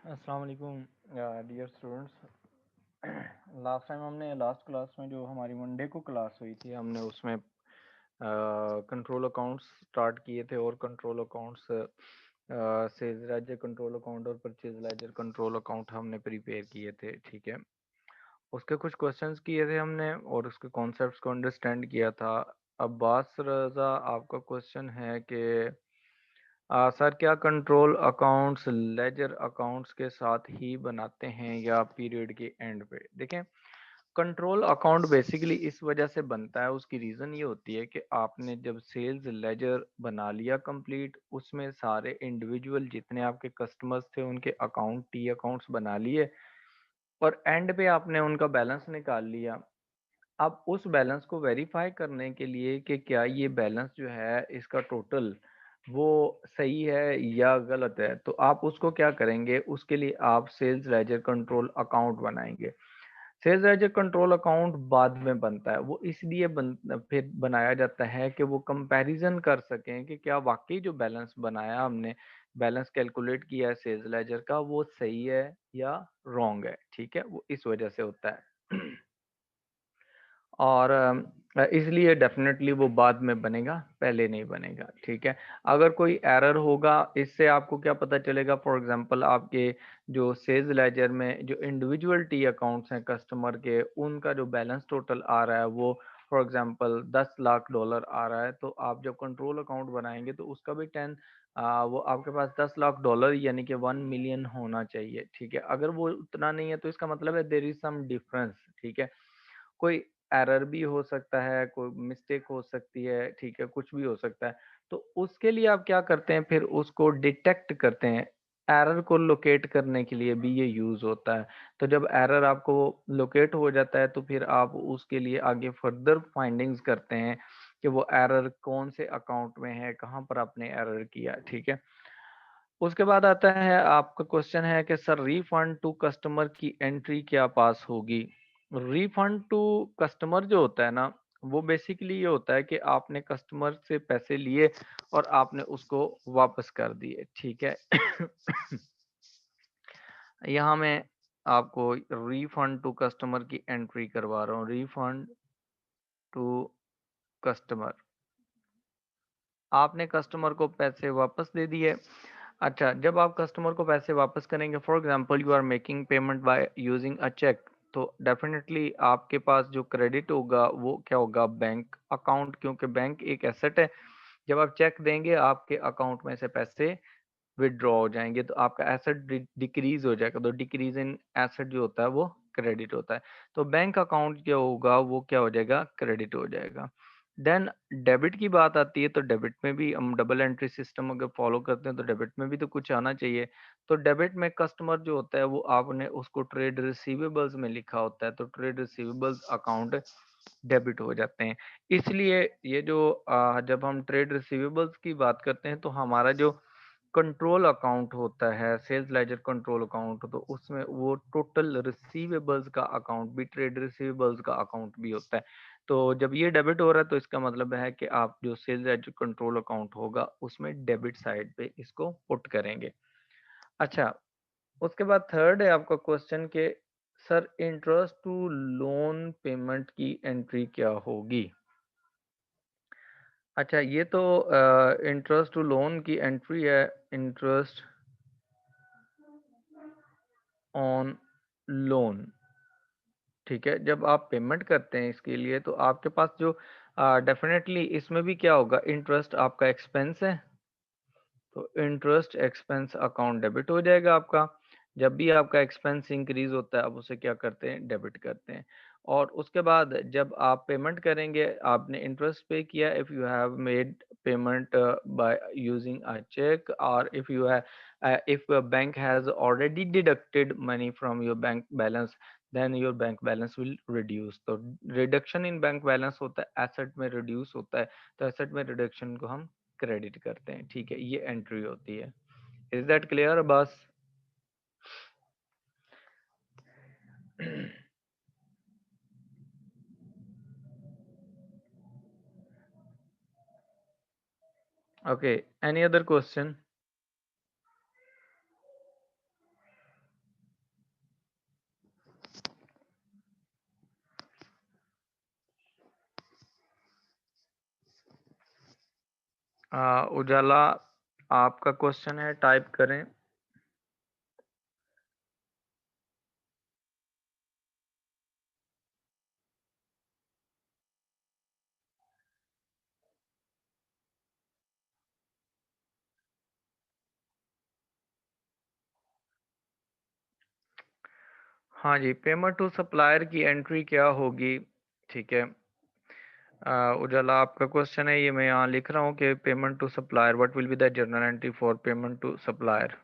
अस्सलाम वालेकुम dear students. Last time हमने लास्ट क्लास में जो हमारी मंडे को क्लास हुई थी हमने उसमें कंट्रोल अकाउंट्स स्टार्ट किए थे और control accounts sales ledger control account और परचेज लेजर कंट्रोल अकाउंट हमने प्रिपेयर किए थे। ठीक है, उसके कुछ क्वेश्चंस किए थे हमने और उसके कॉन्सेप्ट्स को अंडरस्टैंड किया था। अब्बास रजा, आपका क्वेश्चन है कि सर क्या कंट्रोल अकाउंट्स लेजर अकाउंट्स के साथ ही बनाते हैं या पीरियड के एंड पे? देखें, कंट्रोल अकाउंट बेसिकली इस वजह से बनता है, उसकी रीज़न ये होती है कि आपने जब सेल्स लेजर बना लिया कंप्लीट, उसमें सारे इंडिविजुअल जितने आपके कस्टमर्स थे उनके अकाउंट टी अकाउंट्स बना लिए और एंड पे आपने उनका बैलेंस निकाल लिया। अब उस बैलेंस को वेरीफाई करने के लिए कि क्या ये बैलेंस जो है इसका टोटल वो सही है या गलत है, तो आप उसको क्या करेंगे, उसके लिए आप सेल्स लेजर कंट्रोल अकाउंट बनाएंगे। सेल्स लेजर कंट्रोल अकाउंट बाद में बनता है, वो इसलिए फिर बनाया जाता है कि वो कंपैरिजन कर सकें कि क्या वाकई जो बैलेंस बनाया हमने, बैलेंस कैलकुलेट किया है सेल्स लेजर का, वो सही है या रॉन्ग है। ठीक है, वो इस वजह से होता है। और इसलिए डेफिनेटली वो बाद में बनेगा, पहले नहीं बनेगा। ठीक है, अगर कोई एरर होगा, इससे आपको क्या पता चलेगा, फॉर एग्जांपल आपके जो सेल्स लेजर में जो इंडिविजुअल टी अकाउंट्स हैं कस्टमर के, उनका जो बैलेंस टोटल आ रहा है वो फॉर एग्जांपल $10 लाख आ रहा है, तो आप जब कंट्रोल अकाउंट बनाएंगे तो उसका भी वो आपके पास $10 लाख यानी कि 1 मिलियन होना चाहिए। ठीक है, अगर वो उतना नहीं है तो इसका मतलब है देयर इज सम डिफरेंस। ठीक है, कोई एरर भी हो सकता है, कोई मिस्टेक हो सकती है, ठीक है, कुछ भी हो सकता है। तो उसके लिए आप क्या करते हैं, फिर उसको डिटेक्ट करते हैं, एरर को लोकेट करने के लिए भी ये यूज़ होता है। तो जब एरर आपको लोकेट हो जाता है तो फिर आप उसके लिए आगे फर्दर फाइंडिंग्स करते हैं कि वो एरर कौन से अकाउंट में है, कहाँ पर आपने एरर किया। ठीक है, उसके बाद आता है आपका क्वेश्चन है कि सर रिफंड टू कस्टमर की एंट्री क्या पास होगी? रिफंड टू कस्टमर जो होता है ना, वो बेसिकली ये होता है कि आपने कस्टमर से पैसे लिए और आपने उसको वापस कर दिए। ठीक है। यहाँ मैं आपको रिफंड टू कस्टमर की एंट्री करवा रहा हूँ। रिफंड टू कस्टमर, आपने कस्टमर को पैसे वापस दे दिए। अच्छा, जब आप कस्टमर को पैसे वापस करेंगे, for example you are making payment by using a cheque, तो डेफिनेटली आपके पास जो क्रेडिट होगा वो क्या होगा, बैंक अकाउंट, क्योंकि बैंक एक एसेट है। जब आप चेक देंगे आपके अकाउंट में से पैसे विदड्रॉ हो जाएंगे तो आपका एसेट डिक्रीज हो जाएगा, तो डिक्रीज इन एसेट जो होता है वो क्रेडिट होता है। तो बैंक अकाउंट क्या होगा, वो क्या हो जाएगा, क्रेडिट हो जाएगा। देन डेबिट की बात आती है, तो डेबिट में भी हम डबल एंट्री सिस्टम अगर फॉलो करते हैं तो डेबिट में भी तो कुछ आना चाहिए। तो डेबिट में कस्टमर जो होता है वो आपने उसको ट्रेड रिसीवेबल्स में लिखा होता है, तो ट्रेड रिसीवेबल्स अकाउंट डेबिट हो जाते हैं। इसलिए ये जो जब हम ट्रेड रिसीवेबल्स की बात करते हैं तो हमारा जो कंट्रोल अकाउंट होता है सेल्स लेजर कंट्रोल अकाउंट, तो उसमें वो टोटल रिसीवेबल्स का अकाउंट भी ट्रेड रिसीवेबल्स का अकाउंट भी होता है। तो जब ये डेबिट हो रहा है तो इसका मतलब है कि आप जो सेल्स लेजर कंट्रोल अकाउंट होगा उसमें डेबिट साइड पे इसको पुट करेंगे। अच्छा, उसके बाद थर्ड है आपका क्वेश्चन के sir interest to loan payment की एंट्री क्या होगी? अच्छा, ये तो इंटरेस्ट टू लोन की एंट्री है, इंटरेस्ट ऑन लोन। ठीक है, जब आप पेमेंट करते हैं इसके लिए तो आपके पास जो डेफिनेटली इसमें भी क्या होगा, इंटरेस्ट आपका एक्सपेंस है, तो इंटरेस्ट एक्सपेंस अकाउंट डेबिट हो जाएगा आपका। जब भी आपका एक्सपेंस इंक्रीज होता है आप उसे क्या करते हैं, डेबिट करते हैं। और उसके बाद जब आप पेमेंट करेंगे, आपने इंटरेस्ट पे किया, if you have made payment by using a cheque, और if you have if bank has already deducted money from your bank balance, then your bank balance will reduce. तो reduction in bank balance होता है, asset में reduce होता है, तो asset में reduction को हम क्रेडिट करते हैं। ठीक है, ये एंट्री होती है। इज दैट क्लियर बस? Okay, any other question? Ujala, आपका क्वेश्चन है, टाइप करें। हाँ जी, पेमेंट टू सप्लायर की एंट्री क्या होगी? ठीक है। उजाला, आपका क्वेश्चन है ये, मैं यहाँ लिख रहा हूँ कि payment to supplier, what will be the journal entry for payment to supplier?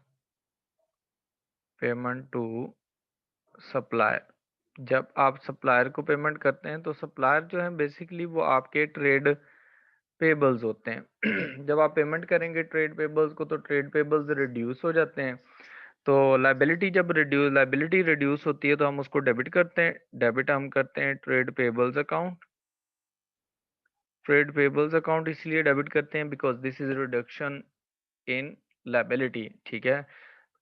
Payment to supplier, जब आप सप्लायर को पेमेंट करते हैं तो सप्लायर जो है बेसिकली वो आपके ट्रेड पेबल्स होते हैं। जब आप पेमेंट करेंगे ट्रेड पेबल्स को तो ट्रेड पेबल्स रिड्यूस हो जाते हैं। तो लाइबिलिटी रिड्यूस होती है तो हम उसको डेबिट करते हैं। डेबिट हम करते हैं trade payables account. Trade payables account इसलिए डेबिट करते हैं because this is reduction in liability. ठीक है।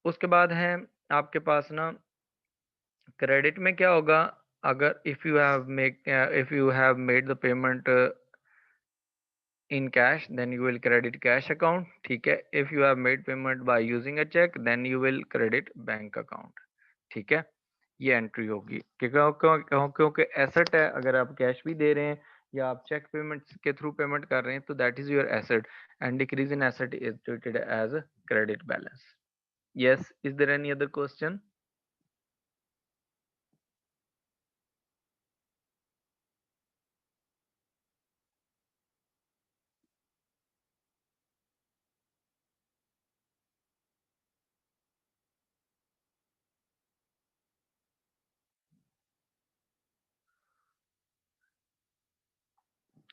उसके बाद है आपके पास ना क्रेडिट में क्या होगा? अगर if you have made the payment in cash, then you will credit cash account। ठीक है। if you have made payment by using a check, then you will credit bank account। ठीक है। ये एंट्री होगी क्योंकि एसेट है। अगर आप कैश भी दे रहे हैं या आप चेक पेमेंट के थ्रू पेमेंट कर रहे हैं तो that is your asset, and decrease in asset is treated as credit balance. Yes, is there any other question?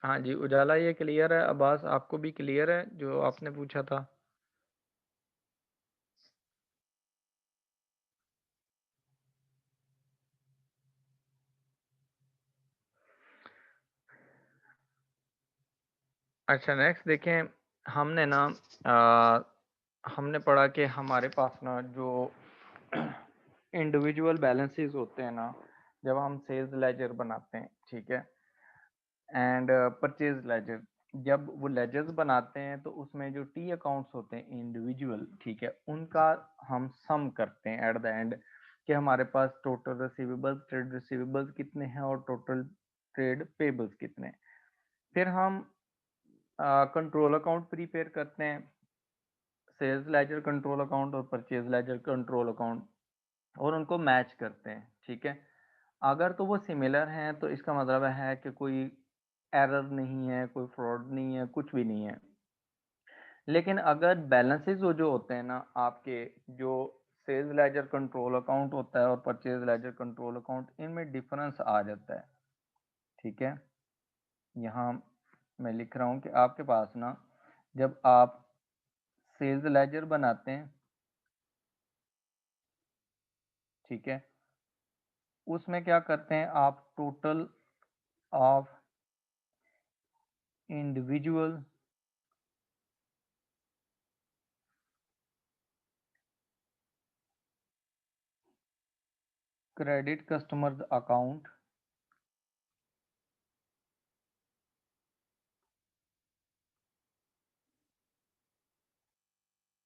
हाँ जी उजाला, ये क्लियर है। अब्बास, आपको भी क्लियर है जो आपने पूछा था? अच्छा, नेक्स्ट देखें। हमने ना हमने पढ़ा कि हमारे पास ना जो इंडिविजुअल बैलेंसेस होते हैं ना, जब हम सेल्स लेजर बनाते हैं, ठीक है, एंड परचेज लेजर, जब वो लेजर्स बनाते हैं तो उसमें जो टी अकाउंट्स होते हैं इंडिविजुअल, ठीक है, उनका हम सम करते हैं एट द एंड कि हमारे पास टोटल रिसीवेबल्स, ट्रेड रिसीवेबल्स कितने हैं और टोटल ट्रेड पेबल्स कितने हैं। फिर हम कंट्रोल अकाउंट प्रिपेयर करते हैं, सेल्स लेजर कंट्रोल अकाउंट और परचेज लेजर कंट्रोल अकाउंट, और उनको मैच करते हैं। ठीक है। अगर तो वो सिमिलर हैं तो इसका मतलब है कि कोई एरर नहीं है, कोई फ्रॉड नहीं है, कुछ भी नहीं है। लेकिन अगर बैलेंसेस जो होते हैं ना आपके, जो सेल्स लेजर कंट्रोल अकाउंट होता है और परचेज लेजर कंट्रोल अकाउंट, इनमें डिफरेंस आ जाता है। ठीक है। यहाँ मैं लिख रहा हूँ कि आपके पास ना जब आप सेल्स लेजर बनाते हैं, ठीक है, उसमें क्या करते हैं आप? Total of individual credit customers account,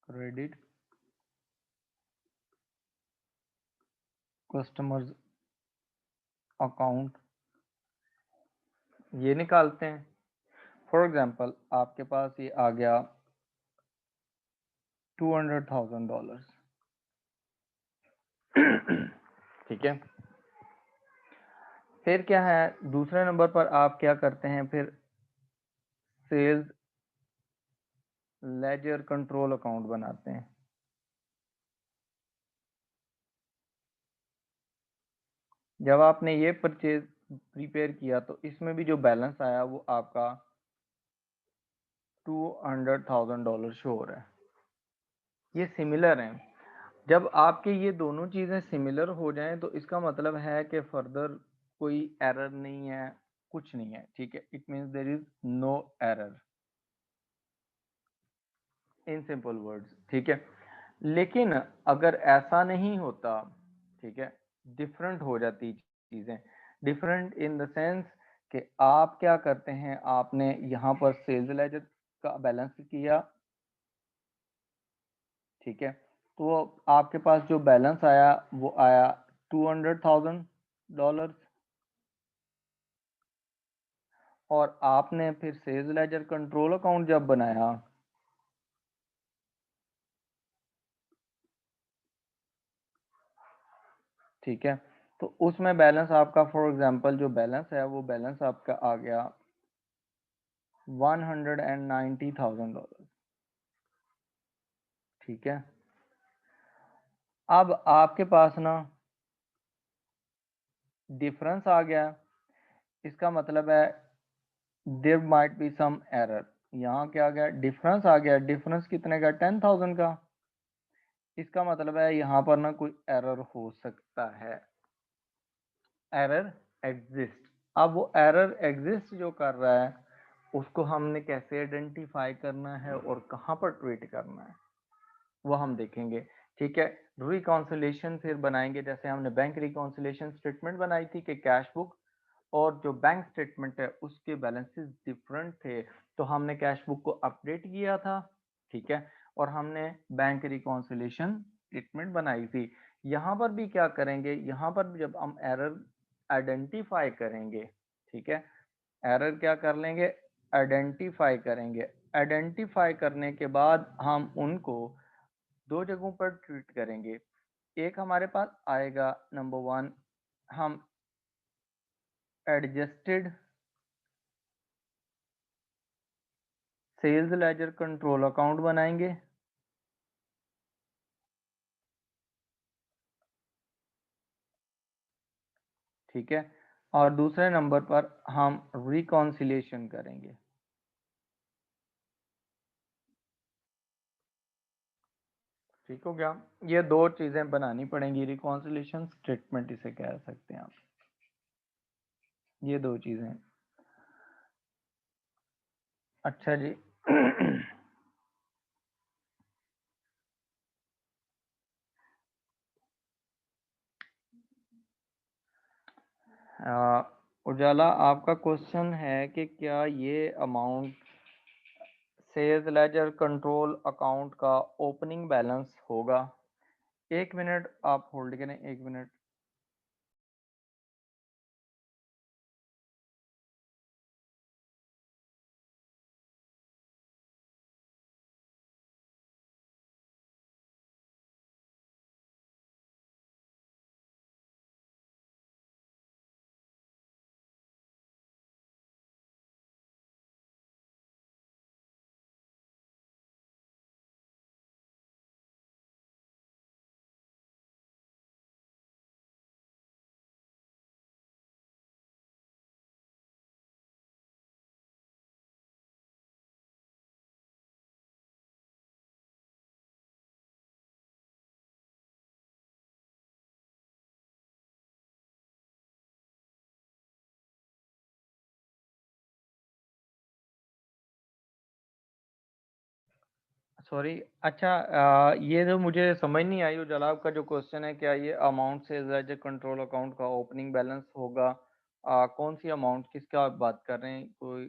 credit customers account, ये निकालते हैं। फॉर एग्जांपल आपके पास ये आ गया $200,000। ठीक है। फिर क्या है, दूसरे नंबर पर आप क्या करते हैं? फिर सेल्स लेजर कंट्रोल अकाउंट बनाते हैं। जब आपने ये परचेज प्रिपेयर किया तो इसमें भी जो बैलेंस आया वो आपका $200,000 शो हो रहा है। ये सिमिलर हैं। जब आपके ये दोनों चीजें सिमिलर हो जाएं तो इसका मतलब है कि फर्दर कोई एरर नहीं है, कुछ नहीं है। ठीक है। It means there is no error in simple words. ठीक है। लेकिन अगर ऐसा नहीं होता, ठीक है, डिफरेंट हो जाती चीजें। डिफरेंट इन द सेंस कि आप क्या करते हैं, आपने यहाँ पर सेल्स लेजर का बैलेंस किया, ठीक है। तो आपके पास जो बैलेंस आया वो आया $200,000, और आपने फिर सेल्स लेजर कंट्रोल अकाउंट जब बनाया, ठीक है, तो उसमें बैलेंस आपका, फॉर एग्जांपल जो बैलेंस है वो बैलेंस आपका आ गया $190,000, ठीक है। अब आपके पास ना डिफरेंस आ गया, इसका मतलब है there might be some error. यहाँ क्या आ गया, डिफरेंस आ गया, डिफरेंस कितने का, 10,000 का। इसका मतलब है यहाँ पर ना कोई एरर हो सकता है, एरर एग्जिस्ट। अब वो एरर एग्जिस्ट जो कर रहा है उसको हमने कैसे आइडेंटिफाई करना है और कहाँ पर ट्रीट करना है वो हम देखेंगे, ठीक है। रिकॉन्सिलेशन फिर बनाएंगे, जैसे हमने बैंक रिकॉन्सिलेशन स्टेटमेंट बनाई थी कि कैश बुक और जो बैंक स्टेटमेंट है उसके बैलेंसेस डिफरेंट थे, तो हमने कैश बुक को अपडेट किया था, ठीक है, और हमने बैंक रिकॉन्सिलेशन स्टेटमेंट बनाई थी। यहाँ पर भी क्या करेंगे, यहाँ पर भी जब हम एरर आइडेंटिफाई करेंगे, ठीक है, एरर क्या कर लेंगे, आइडेंटिफाई करेंगे। आइडेंटिफाई करने के बाद हम उनको दो जगहों पर ट्रीट करेंगे। एक हमारे पास आएगा नंबर 1, हम adjusted sales ledger control account बनाएंगे, ठीक है, और दूसरे नंबर पर हम रिकॉन्सिलेशन करेंगे। ठीक हो गया, ये दो चीजें बनानी पड़ेंगी, रिकॉन्सिलेशन स्टेटमेंट इसे कह सकते हैं आप, ये दो चीजें। अच्छा जी। उजाला, आपका क्वेश्चन है कि क्या ये amount sales ledger control account का ओपनिंग बैलेंस होगा? एक मिनट आप होल्ड करें, एक मिनट। सॉरी, अच्छा, ये जो मुझे समझ नहीं आई उजाला, आपका जो क्वेश्चन है, क्या ये अमाउंट से लेजर कंट्रोल अकाउंट का ओपनिंग बैलेंस होगा? कौन सी अमाउंट, किसका आप बात कर रहे हैं, कोई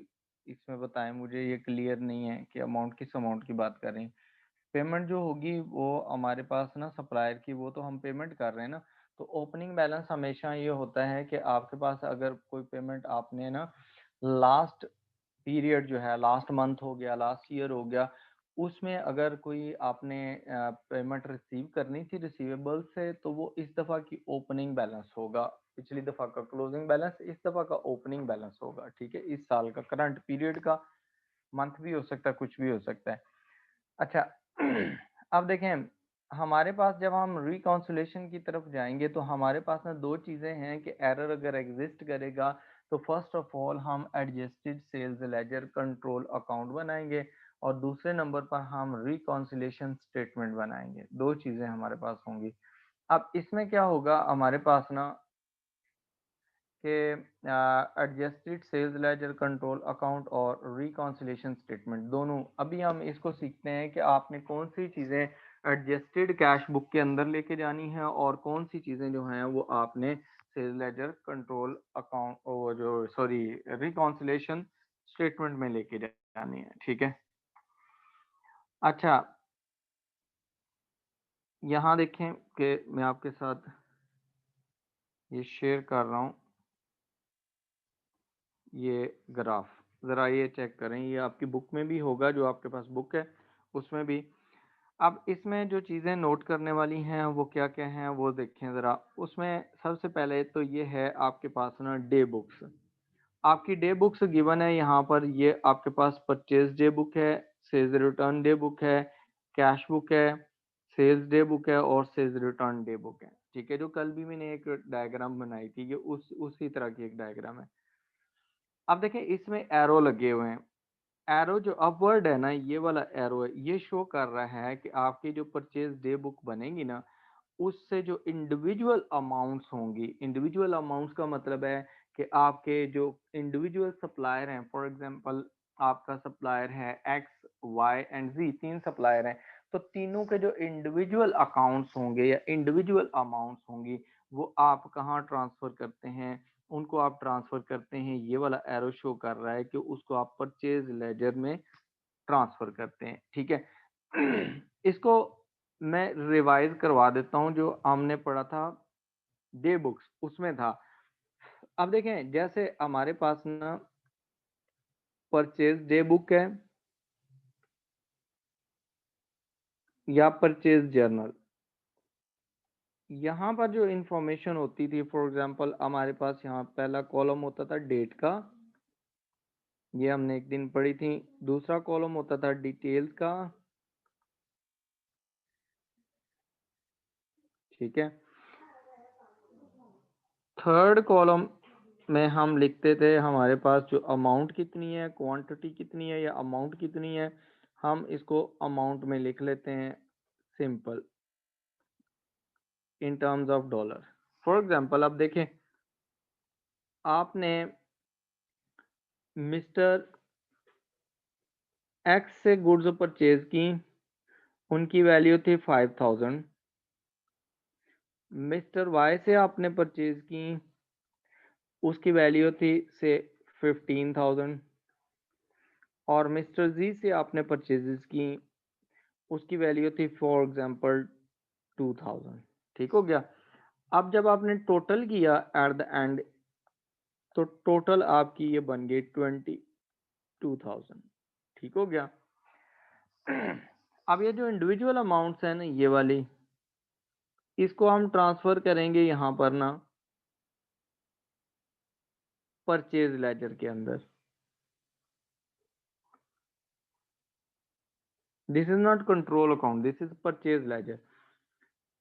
इसमें बताएं मुझे, ये क्लियर नहीं है कि अमाउंट किस अमाउंट की बात कर रहे हैं। पेमेंट जो होगी वो हमारे पास ना सप्लायर की, वो तो हम पेमेंट कर रहे हैं ना, तो ओपनिंग बैलेंस हमेशा ये होता है कि आपके पास अगर कोई पेमेंट आपने ना लास्ट पीरियड जो है, लास्ट मंथ हो गया, लास्ट ईयर हो गया, उसमें अगर कोई आपने पेमेंट रिसीव करनी थी रिसीवेबल से, तो वो इस दफा की ओपनिंग बैलेंस होगा, पिछली दफा का क्लोजिंग बैलेंस इस दफा का ओपनिंग बैलेंस होगा, ठीक है, इस साल का करंट पीरियड का, मंथ भी हो सकता है, कुछ भी हो सकता है। अच्छा, अब देखें, हमारे पास जब हम रिकॉन्सिलेशन की तरफ जाएंगे तो हमारे पास ना दो चीजें हैं कि एरर अगर एग्जिस्ट करेगा तो फर्स्ट ऑफ ऑल हम adjusted sales ledger control account बनाएंगे, और दूसरे नंबर पर हम रिकॉन्सिलेशन स्टेटमेंट बनाएंगे, दो चीजें हमारे पास होंगी। अब इसमें क्या होगा हमारे पास ना कि adjusted sales ledger control account और रिकॉन्सिलेशन स्टेटमेंट दोनों, अभी हम इसको सीखते हैं कि आपने कौन सी चीज़ें एडजस्टेड कैश बुक के अंदर लेके जानी है और कौन सी चीज़ें जो हैं वो आपने सेल्स लेजर कंट्रोल अकाउंट, वो जो सॉरी रिकॉन्सिलेशन स्टेटमेंट में लेके जानी है, ठीक है। अच्छा, यहाँ देखें कि मैं आपके साथ ये शेयर कर रहा हूँ, ये ग्राफ ज़रा ये चेक करें, ये आपकी बुक में भी होगा, जो आपके पास बुक है उसमें भी। अब इसमें जो चीज़ें नोट करने वाली हैं वो क्या क्या हैं वो देखें ज़रा। उसमें सबसे पहले तो ये है आपके पास ना डे बुक्स। आपकी डे बुक्स गिवन है यहाँ पर, ये आपके पास परचेज डे बुक है, सेल्स रिटर्न डे बुक है, कैश बुक है, सेल्स डे बुक है और सेल्स रिटर्न डे बुक है। ठीक है, जो कल भी मैंने एक डायग्राम बनाई थी, ये उसी तरह की एक डायग्राम है। अब देखें इसमें एरो लगे हुए हैं। एरो जो अपवर्ड है ना, ये वाला एरो है, ये शो कर रहा है कि आपकी जो परचेज डे बुक बनेगी ना, उससे जो इंडिविजुअल अमाउंट्स होंगी, इंडिविजुअल अमाउंट्स का मतलब है कि आपके जो इंडिविजुअल सप्लायर हैं, फॉर एग्जांपल आपका सप्लायर है एक्स वाई एंड जी, तीन सप्लायर हैं, तो तीनों के जो इंडिविजुअल अकाउंट्स होंगे या इंडिविजुअल अमाउंट्स होंगी, वो आप कहाँ ट्रांसफर करते हैं, उनको आप ट्रांसफर करते हैं, ये वाला एरो शो कर रहा है कि उसको आप परचेज लेजर में ट्रांसफर करते हैं। ठीक है, इसको मैं रिवाइज करवा देता हूँ, जो हमने पढ़ा था डे बुक्स उसमें था। अब देखें जैसे हमारे पास ना परचेज डे बुक है या परचेज जर्नल, यहाँ पर जो इंफॉर्मेशन होती थी, फॉर एग्जांपल हमारे पास यहाँ पहला कॉलम होता था डेट का, ये हमने एक दिन पढ़ी थी। दूसरा कॉलम होता था डिटेल्स का, ठीक है। थर्ड कॉलम में हम लिखते थे हमारे पास जो अमाउंट कितनी है, क्वांटिटी कितनी है या अमाउंट कितनी है, हम इसको अमाउंट में लिख लेते हैं simple in terms of dollar. For example अब देखें, आपने मिस्टर एक्स से गुड्स परचेज की, उनकी वैल्यू थी 5000। मिस्टर वाई से आपने परचेज की, उसकी वैल्यू थी से 15000। और मिस्टर जी से आपने परचेजेस की, उसकी वैल्यू थी फॉर एग्जांपल 2000। ठीक हो गया। अब जब आपने टोटल किया एट द एंड, तो टोटल आपकी ये बन गई 22,000। ठीक हो गया। अब ये जो इंडिविजुअल अमाउंट्स हैं ना, ये वाली, इसको हम ट्रांसफर करेंगे यहाँ पर ना परचेज लेजर के अंदर। This is not control account, this is purchase laser.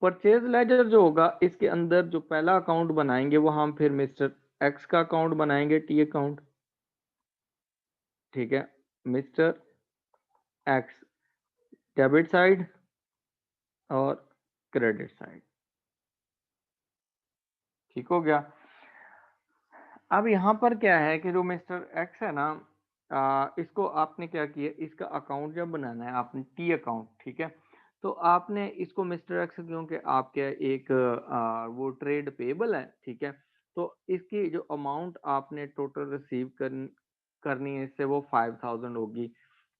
Purchase laser जो होगा, इसके अंदर जो पहला अकाउंट बनाएंगे वो हम फिर मिस्टर एक्स का अकाउंट बनाएंगे, टी अकाउंट। ठीक है, मिस्टर एक्स डेबिट साइड और क्रेडिट साइड। ठीक हो गया। अब यहाँ पर क्या है कि जो मिस्टर एक्स है ना, इसको आपने क्या किया, इसका अकाउंट जब बनाना है आपने टी अकाउंट, ठीक है, तो आपने इसको मिस्टर एक्स, क्योंकि आपके एक वो ट्रेड पेबल है, ठीक है, तो इसकी जो अमाउंट आपने टोटल रिसीव करनी है इससे, वो 5000 होगी।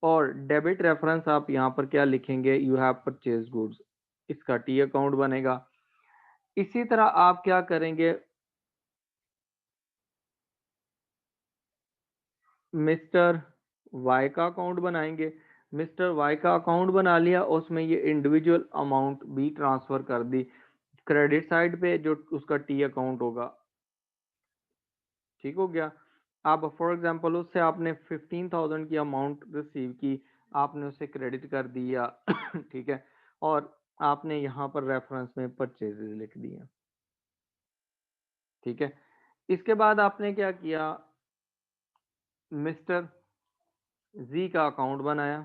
और डेबिट रेफरेंस आप यहाँ पर क्या लिखेंगे, यू हैव परचेज गुड्स, इसका टी अकाउंट बनेगा। इसी तरह आप क्या करेंगे, मिस्टर वाई का अकाउंट बनाएंगे। मिस्टर वाई का अकाउंट बना लिया, उसमें ये इंडिविजुअल अमाउंट भी ट्रांसफर कर दी क्रेडिट साइड पे, जो उसका टी अकाउंट होगा। ठीक हो गया। अब फॉर एग्जांपल उससे आपने 15,000 की अमाउंट रिसीव की, आपने उसे क्रेडिट कर दिया। ठीक है, और आपने यहाँ पर रेफरेंस में परचेजेस लिख दिया। ठीक है, इसके बाद आपने क्या किया, मिस्टर जी का अकाउंट बनाया,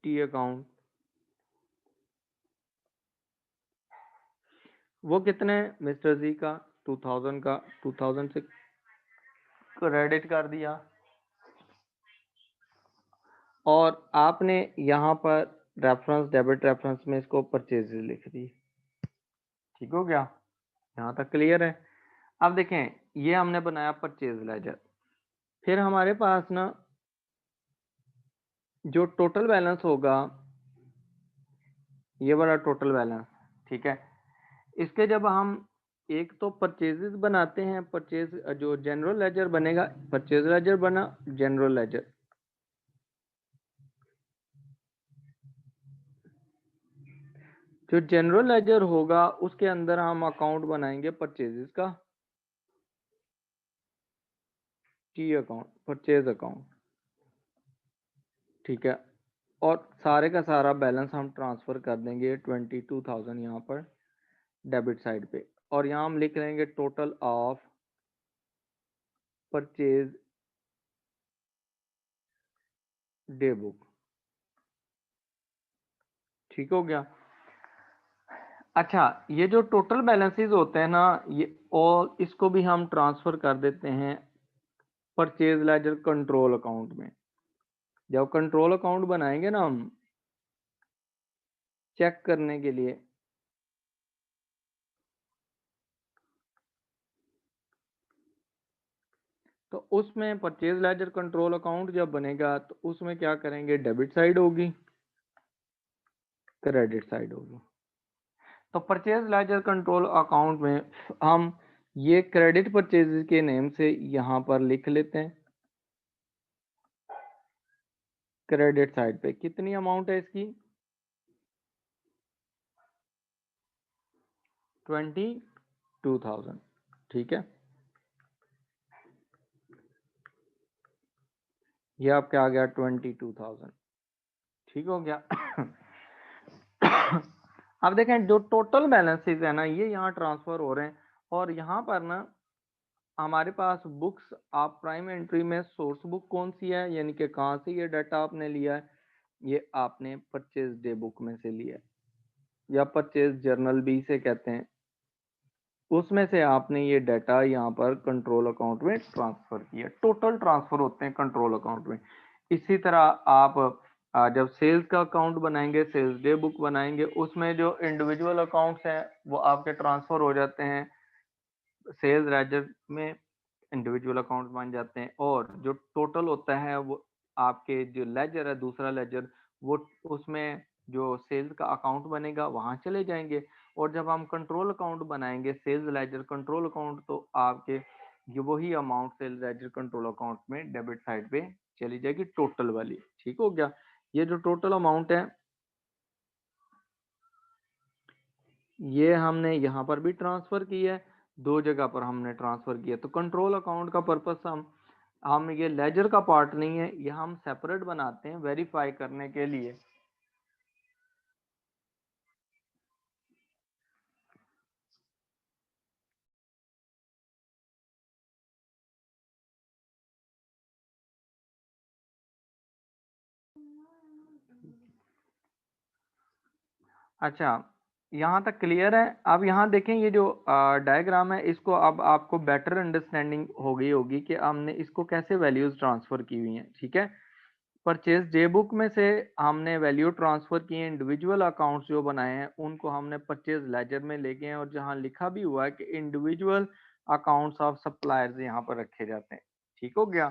टी अकाउंट। वो कितने, मिस्टर जी का 2000 का, 2000 से क्रेडिट कर दिया। और आपने यहाँ पर रेफरेंस, डेबिट रेफरेंस में इसको परचेजेस लिख दी। ठीक हो गया, यहाँ तक क्लियर है। अब देखें, ये हमने बनाया परचेज लेजर। फिर हमारे पास ना जो टोटल बैलेंस होगा, ये वाला टोटल बैलेंस, ठीक है। इसके जब हम एक तो परचेजेस बनाते हैं, परचेज जो जनरल लेजर बनेगा, परचेज लेजर बना, जनरल लेजर। जो जनरल लेजर होगा उसके अंदर हम अकाउंट बनाएंगे परचेजेस का, टी अकाउंट, परचेज अकाउंट, ठीक है। और सारे का सारा बैलेंस हम ट्रांसफर कर देंगे 22,000 यहाँ पर डेबिट साइड पे, और यहाँ हम लिख लेंगे total of purchase day book, ठीक हो गया। अच्छा, ये जो टोटल बैलेंसेस होते हैं ना, ये और इसको भी हम ट्रांसफर कर देते हैं परचेज लेजर कंट्रोल अकाउंट में। जब कंट्रोल अकाउंट बनाएंगे ना हम चेक करने के लिए, तो उसमें परचेज लेजर कंट्रोल अकाउंट जब बनेगा तो उसमें क्या करेंगे, डेबिट साइड होगी, क्रेडिट साइड होगी। तो परचेज लेजर कंट्रोल अकाउंट में हम ये क्रेडिट परचेज के नेम से यहाँ पर लिख लेते हैं। क्रेडिट साइड पे कितनी अमाउंट है इसकी, 22,000, ठीक है। ये आपके आ गया 22,000, ठीक हो गया। अब देखें जो टोटल बैलेंसेस है ना, ये यहाँ ट्रांसफर हो रहे हैं, और यहाँ पर ना हमारे पास बुक्स, आप प्राइम एंट्री में सोर्स बुक कौन सी है, यानी कि कहाँ से ये डाटा आपने लिया है, ये आपने परचेज डे बुक में से लिया है, या परचेज जर्नल भी से कहते हैं, उसमें से आपने ये डाटा यहाँ पर कंट्रोल अकाउंट में ट्रांसफर किया। टोटल ट्रांसफर होते हैं कंट्रोल अकाउंट में। इसी तरह आप जब सेल्स का अकाउंट बनाएंगे, सेल्स डे बुक बनाएंगे, उसमें जो इंडिविजुअल अकाउंट्स हैं वो आपके ट्रांसफर हो जाते हैं सेल्स लेजर में, इंडिविजुअल अकाउंट बन जाते हैं, और जो टोटल होता है वो आपके जो लेजर है, दूसरा लेजर, वो उसमें जो सेल्स का अकाउंट बनेगा वहां चले जाएंगे। और जब हम कंट्रोल अकाउंट बनाएंगे सेल्स लेजर कंट्रोल अकाउंट, तो आपके ये वही amount sales ledger control account में डेबिट साइड पे चली जाएगी, टोटल वाली, ठीक हो गया। ये जो टोटल अमाउंट है ये हमने यहाँ पर भी ट्रांसफर किया है, दो जगह पर हमने ट्रांसफर किया। तो कंट्रोल अकाउंट का पर्पस हम ये लेजर का पार्ट नहीं है, ये हम सेपरेट बनाते हैं वेरीफाई करने के लिए। अच्छा, यहाँ तक क्लियर है। अब यहाँ देखें, ये जो डायग्राम है इसको अब आपको बेटर अंडरस्टैंडिंग हो गई होगी कि हमने इसको कैसे वैल्यूज ट्रांसफर की हुई हैं, ठीक है। परचेज डे बुक में से हमने वैल्यू ट्रांसफर किए, इंडिविजुअल अकाउंट्स जो बनाए हैं उनको हमने परचेज लेजर में ले गए हैं, और जहां लिखा भी हुआ है कि इंडिविजुअल अकाउंट्स ऑफ सप्लायर्स यहाँ पर रखे जाते हैं, ठीक हो गया।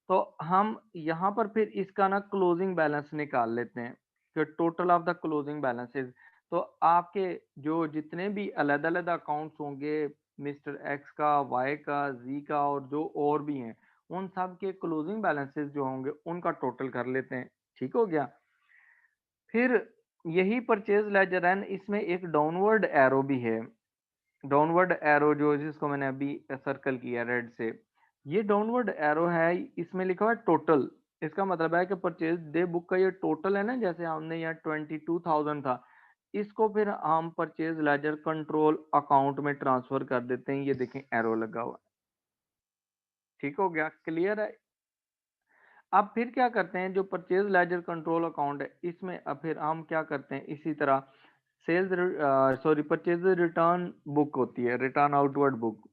तो हम यहाँ पर फिर इसका ना क्लोजिंग बैलेंस निकाल लेते हैं कि total of the closing balances. तो आपके जो जितने भी अलग अलग अकाउंट्स होंगे, मिस्टर एक्स का, वाई का, जी का, और जो और भी हैं, उन सब के क्लोजिंग बैलेंसेस जो होंगे उनका टोटल कर लेते हैं, ठीक हो गया। फिर यही परचेज लेजर एन, इसमें एक डाउनवर्ड एरो भी है, डाउनवर्ड एरो जो जिसको मैंने अभी सर्कल किया रेड से, ये डाउनवर्ड एरो है, इसमें लिखा हुआ है टोटल। इसका मतलब है कि परचेज डे बुक का ये टोटल है ना, जैसे हमने यहाँ 22,000 था, इसको फिर हम परचेज लेजर कंट्रोल अकाउंट में ट्रांसफर कर देते हैं। ये देखें एरो लगा हुआ, ठीक हो गया, क्लियर है। अब फिर क्या करते हैं, जो परचेज लेजर कंट्रोल अकाउंट है इसमें अब फिर हम क्या करते हैं, इसी तरह sales sorry purchase return book होती है, रिटर्न आउटवर्ड बुक,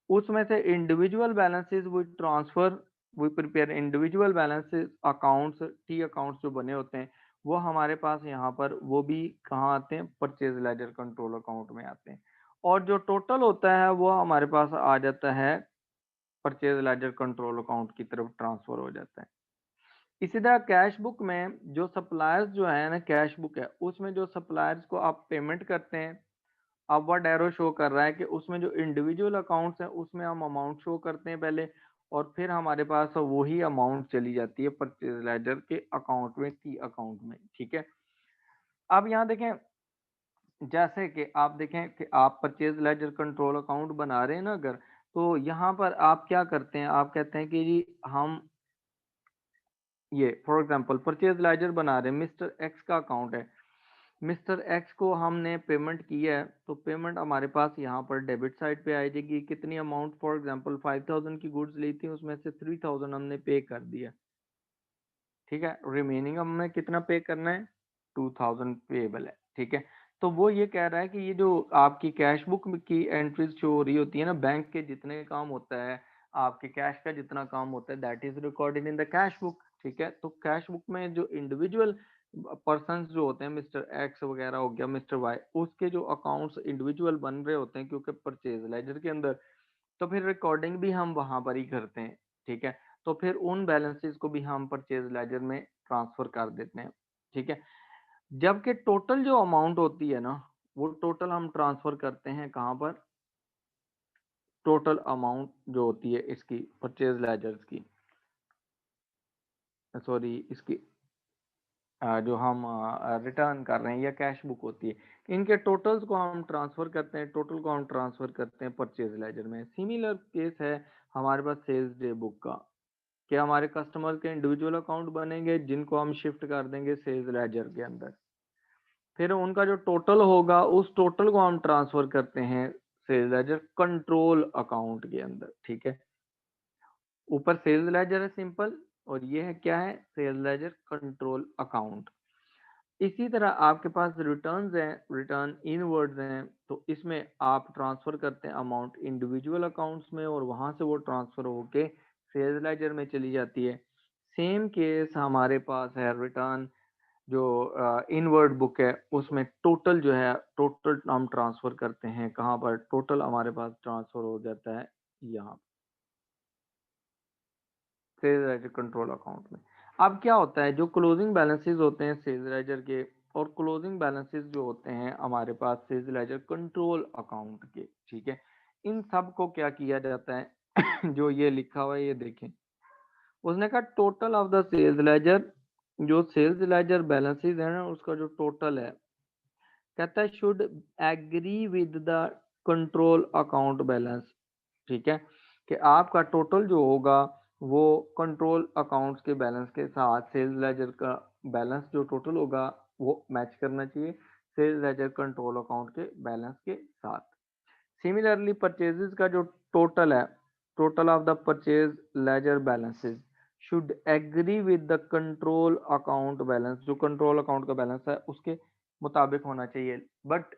उसमें से इंडिविजुअल बैलेंसेस वो ट्रांसफर, वो prepare individual balances accounts, T accounts जो बने होते हैं वो हमारे पास यहाँ पर वो भी कहाँ आते हैं, परचेज लेजर कंट्रोल अकाउंट में आते हैं। और जो टोटल होता है वो हमारे पास आ जाता है परचेज लेजर कंट्रोल अकाउंट की तरफ ट्रांसफर हो जाता है। इसी तरह कैश बुक में जो सप्लायर्स जो है ना, कैश बुक है उसमें जो सप्लायर्स को आप पेमेंट करते हैं, अपवर्ड एरो शो कर रहा है कि उसमें जो इंडिविजुअल अकाउंट्स हैं उसमें हम अमाउंट शो करते हैं पहले, और फिर हमारे पास वही अमाउंट चली जाती है परचेज लेजर के अकाउंट में, सी अकाउंट में। ठीक है, अब यहाँ देखें, जैसे कि आप देखें कि आप परचेज लेजर कंट्रोल अकाउंट बना रहे हैं ना अगर, तो यहाँ पर आप क्या करते हैं, आप कहते हैं कि जी हम ये फॉर एग्जांपल परचेज लेजर बना रहे हैं, मिस्टर एक्स का अकाउंट है, मिस्टर एक्स को हमने पेमेंट किया है, तो पेमेंट हमारे पास यहाँ पर डेबिट साइड पे आ जाएगी। कितनी अमाउंट, फॉर एग्जांपल 5000 की गुड्स ली थी, उसमें से 3000 हमने पे कर दिया। ठीक है, रिमेनिंग हमें कितना पे करना है, 2000 पेएबल है। ठीक है, तो वो ये कह रहा है कि ये जो आपकी कैश बुक की एंट्रीज शो हो रही होती है ना, बैंक के जितने काम होता है, आपके कैश का जितना काम होता है, that is recorded in the cash book. ठीक है, तो कैश बुक में जो इंडिविजुअल पर्सन जो होते हैं, मिस्टर एक्स वगैरह हो गया, मिस्टर वाई, उसके जो अकाउंट्स इंडिविजुअल बन रहे होते हैं क्योंकि परचेज लेजर के अंदर, तो फिर रिकॉर्डिंग भी हम वहां पर ही करते हैं। ठीक है, तो फिर उन बैलेंसेस को भी हम परचेज लेजर में ट्रांसफर कर देते हैं। ठीक है, जबकि टोटल जो अमाउंट होती है ना, वो टोटल हम ट्रांसफर करते हैं कहाँ पर, टोटल अमाउंट जो होती है इसकी परचेज लेजर्स की, सॉरी इसकी जो हम रिटर्न कर रहे हैं या कैश बुक होती है, इनके टोटल्स को हम ट्रांसफर करते हैं, टोटल को हम ट्रांसफर करते हैं परचेज लेजर में। सिमिलर केस है हमारे पास सेल्स डे बुक का, कि हमारे कस्टमर के इंडिविजुअल अकाउंट बनेंगे जिनको हम शिफ्ट कर देंगे सेल्स लेजर के अंदर, फिर उनका जो टोटल होगा उस टोटल को हम ट्रांसफर करते हैं सेल्स लेजर कंट्रोल अकाउंट के अंदर। ठीक है, ऊपर सेल्स लेजर है सिंपल, और ये है क्या है, सेल्स लेजर कंट्रोल अकाउंट। इसी तरह आपके पास रिटर्न्स हैं, रिटर्न इनवर्ड्स हैं, तो इसमें आप ट्रांसफर करते हैं अमाउंट इंडिविजुअल अकाउंट्स में, और वहां से वो ट्रांसफर होके सेल्स लेजर में चली जाती है। सेम केस हमारे पास है रिटर्न जो इनवर्ड बुक है, उसमें टोटल जो है, टोटल हम ट्रांसफर करते हैं कहाँ पर, टोटल हमारे पास ट्रांसफर हो जाता है यहाँ सेल्स लेजर कंट्रोल अकाउंट में। अब क्या होता है, जो क्लोजिंग बैलेंसेस होते हैं सेल्स लेजर के, और क्लोजिंग बैलेंसेस जो होते हैं हमारे पास सेल्स लेजर कंट्रोल अकाउंट के, ठीक है, इन सब को क्या किया जाता है जो ये लिखा हुआ है ये देखें, उसने कहा total of the sales ledger, जो सेल्स लेजर बैलेंसेस है ना उसका जो टोटल है, कहता है should agree with the control account balance. ठीक है, कि आपका टोटल जो होगा वो कंट्रोल अकाउंट्स के बैलेंस के साथ सेल्स लेजर का बैलेंस जो टोटल होगा वो मैच करना चाहिए सेल्स लेजर कंट्रोल अकाउंट के बैलेंस के साथ। सिमिलरली परचेजेस का जो टोटल है, total of the purchase ledger balances should agree with the control account balance, जो कंट्रोल अकाउंट का बैलेंस है उसके मुताबिक होना चाहिए। बट